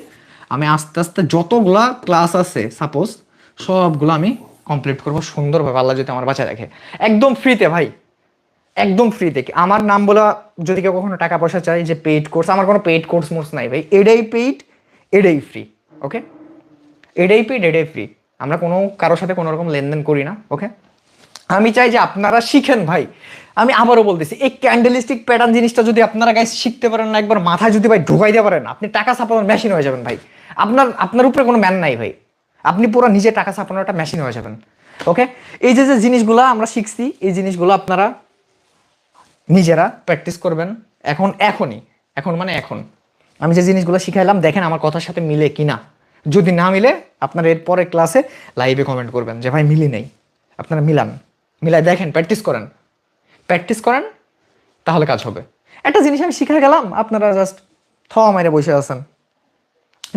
আমি আস্তে আস্তে যতগুলা ক্লাস আছে সাপোজ সবগুলো আমি কমপ্লিট করবো সুন্দরভাবে, আল্লাহ যদি আমার বাঁচায় রাখে। একদম ফ্রিতে ভাই, একদম ফ্রিতে। আমার নাম বলা যদি কেউ কখনো টাকা পয়সা চাই যে পেইড কোর্স, আমার কোনো পেইড কোর্স নাই ভাই, এটাই পেইড, এটাই ফ্রি। ওকে, এটাই পেইড, এটাই ফ্রি। আমরা কোনো কারোর সাথে কোনো রকম লেনদেন করি না। ওকে, আমি চাই যে আপনারা শিখেন ভাই। আমি আবারও বলতেছি, এই ক্যান্ডেলিস্টিক প্যাটার্ন জিনিসটা যদি আপনারা গাইস শিখতে পারেন না, একবার মাথায় যদি ভাই ঢুকাইতে পারেন, আপনি টাকা ছাপানোর মেশিন হয়ে যাবেন ভাই। আপনার উপরে কোনো ম্যান নাই ভাই, আপনি পুরো নিজে টাকা ছাপানোর একটা মেশিন হয়ে যাবেন। ওকে, এই যে জিনিসগুলো আমরা শিখছি, এই জিনিসগুলো আপনারা নিজেরা প্র্যাকটিস করবেন এখন মানে এখন আমি যে জিনিসগুলো শিখাইলাম দেখেন আমার কথার সাথে মিলে কিনা। যদি না মিলে আপনারা এরপরে ক্লাসে লাইভে কমেন্ট করবেন যে ভাই মিলি নেই। আপনারা মিলাই দেখেন, প্র্যাকটিস করেন, তাহলে কাজ হবে। একটা জিনিস আমি শিখে গেলাম, আপনারা জাস্ট মাইরে বসে আছেন,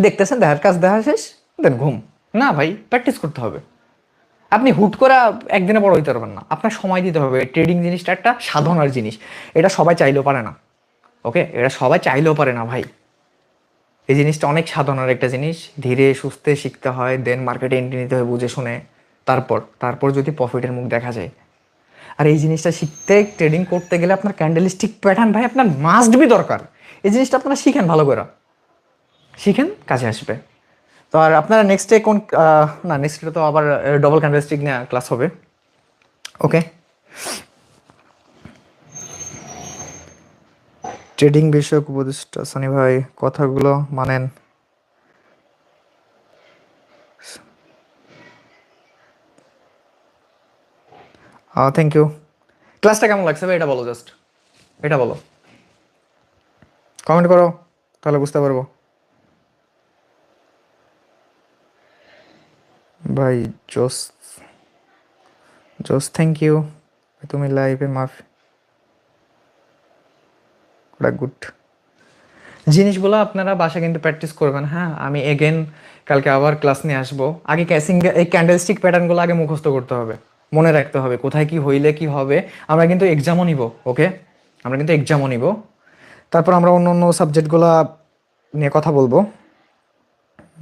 দেখতেছেন, দেখা শেষ, দেন ঘুম। না ভাই, প্র্যাকটিস করতে হবে। আপনি হুট করে একদিনে বড় হইতে পারবেন না, আপনার সময় দিতে হবে। ট্রেডিং জিনিসটা একটা সাধনার জিনিস, এটা সবাই চাইলেও পারে না। ওকে, এটা সবাই চাইলেও পারে না ভাই। এই জিনিসটা অনেক সাধনার একটা জিনিস, ধীরে সুস্থে শিখতে হয়, দেন মার্কেটে এন্ট্রি নিতে হয় বুঝে শুনে, তারপর যদি প্রফিটের মুখ দেখা যায়। আর এই জিনিসটা শিখতে, ট্রেডিং করতে গেলে আপনার ক্যান্ডেলস্টিক প্যাটার্ন ভাই আপনার মাস্ট বি দরকার। এই জিনিসটা আপনারা শিখেন, ভালো করে শিখেন, কাজে আসবে। তো আর আপনারা নেক্সট ডে কোন না নেক্সট ডে তো আবার ডবল ক্যান্ডেলস্টিক নিয়ে ক্লাস হবে। ওকে, ট্রেডিং বিষয়ক উপদেষ্টা সানি ভাই, কথাগুলো মানেন। Thank you. ক্লাসটা কেমন লাগছে ভাই এটা বলো, জাস্ট এটা বলো, কমেন্ট করো, তাহলে বুঝতে পারবো। ভাই জোস, জোস, থ্যাংক ইউ। তুমি লাইভে মাফ, ওটা গুড। জিনিসগুলো আপনারা বাসায় কিন্তু প্র্যাকটিস করবেন। হ্যাঁ, আমি এগেন কালকে আবার ক্লাস নিয়ে আসবো। আগে এই ক্যান্ডেলস্টিক প্যাটার্নগুলো আগে মুখস্থ করতে হবে, মনে রাখতে হবে কোথায় কি হইলে কি হবে। আমরা কিন্তু এক্সামও নিব, ওকে, আমরা কিন্তু এক্সামও নিব। তারপর আমরা অন্য অন্য সাবজেক্টগুলো নিয়ে কথা বলবো।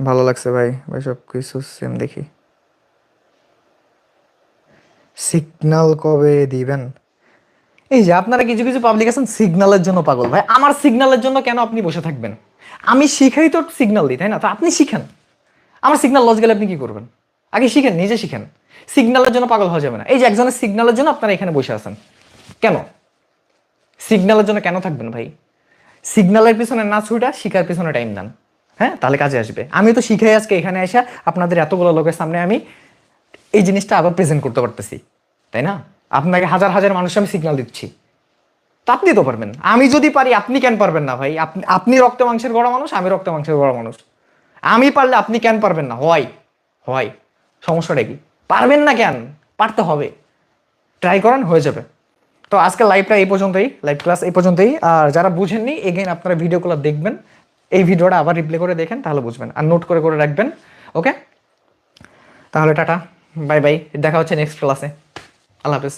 ভালো লাগছে ভাই, ভাই সব কিছু সেম দেখি। সিগন্যাল কবে দিবেন? এই যে আপনারা কিছু কিছু পাবলিকেশন সিগন্যালের জন্য পাগল ভাই। আমার সিগন্যালের জন্য কেন আপনি বসে থাকবেন? আমি শিখাই তো সিগন্যাল দিই, তাই না? তো আপনি শিখেন। আমার সিগন্যাল লস গেলে আপনি কি করবেন? আগে শিখেন, নিজে শিখেন। সিগন্যালের জন্য পাগল হওয়া যাবে না। এই যে একজনের সিগন্যালের জন্য আপনারা এখানে বসে আছেন কেন? সিগন্যালের জন্য কেন থাকবেন ভাই? সিগন্যালের পিছনে না ছুটা শিখার পিছনে টাইম দেন। হ্যাঁ, তাহলে কাজে আসবে। আমি তো শিখাই আজকে এখানে এসে আপনাদের এতগুলো লোকের সামনে আমি এই জিনিসটা আবার প্রেজেন্ট করতে পারতেছি, তাই না? আপনাকে হাজার হাজার মানুষ আমি সিগন্যাল দিচ্ছি, তা আপনি তো পারবেন। আমি যদি পারি আপনি কেন পারবেন না ভাই? আপনি রক্ত মাংসের গড়া মানুষ, আমি রক্ত মাংসের গড়া মানুষ। আমি পারলে আপনি কেন পারবেন না? হয় হয়, সমস্যাটা কি? পারবেন না কেন? পারতে হবে, ট্রাই করেন, হয়ে যাবে। তো আজকে লাইভটা এই পর্যন্তই, লাইভ ক্লাস এই পর্যন্তই। আর যারা বুঝেননি, এগেইন আপনারা ভিডিওগুলো দেখবেন, এই ভিডিওটা আবার রিপ্লে করে দেখেন, তাহলে বুঝবেন। আর নোট করে করে রাখবেন, ওকে? তাহলে টাটা, বাই বাই, দেখা হচ্ছে নেক্সট ক্লাসে। আল্লাহ হাফেজ।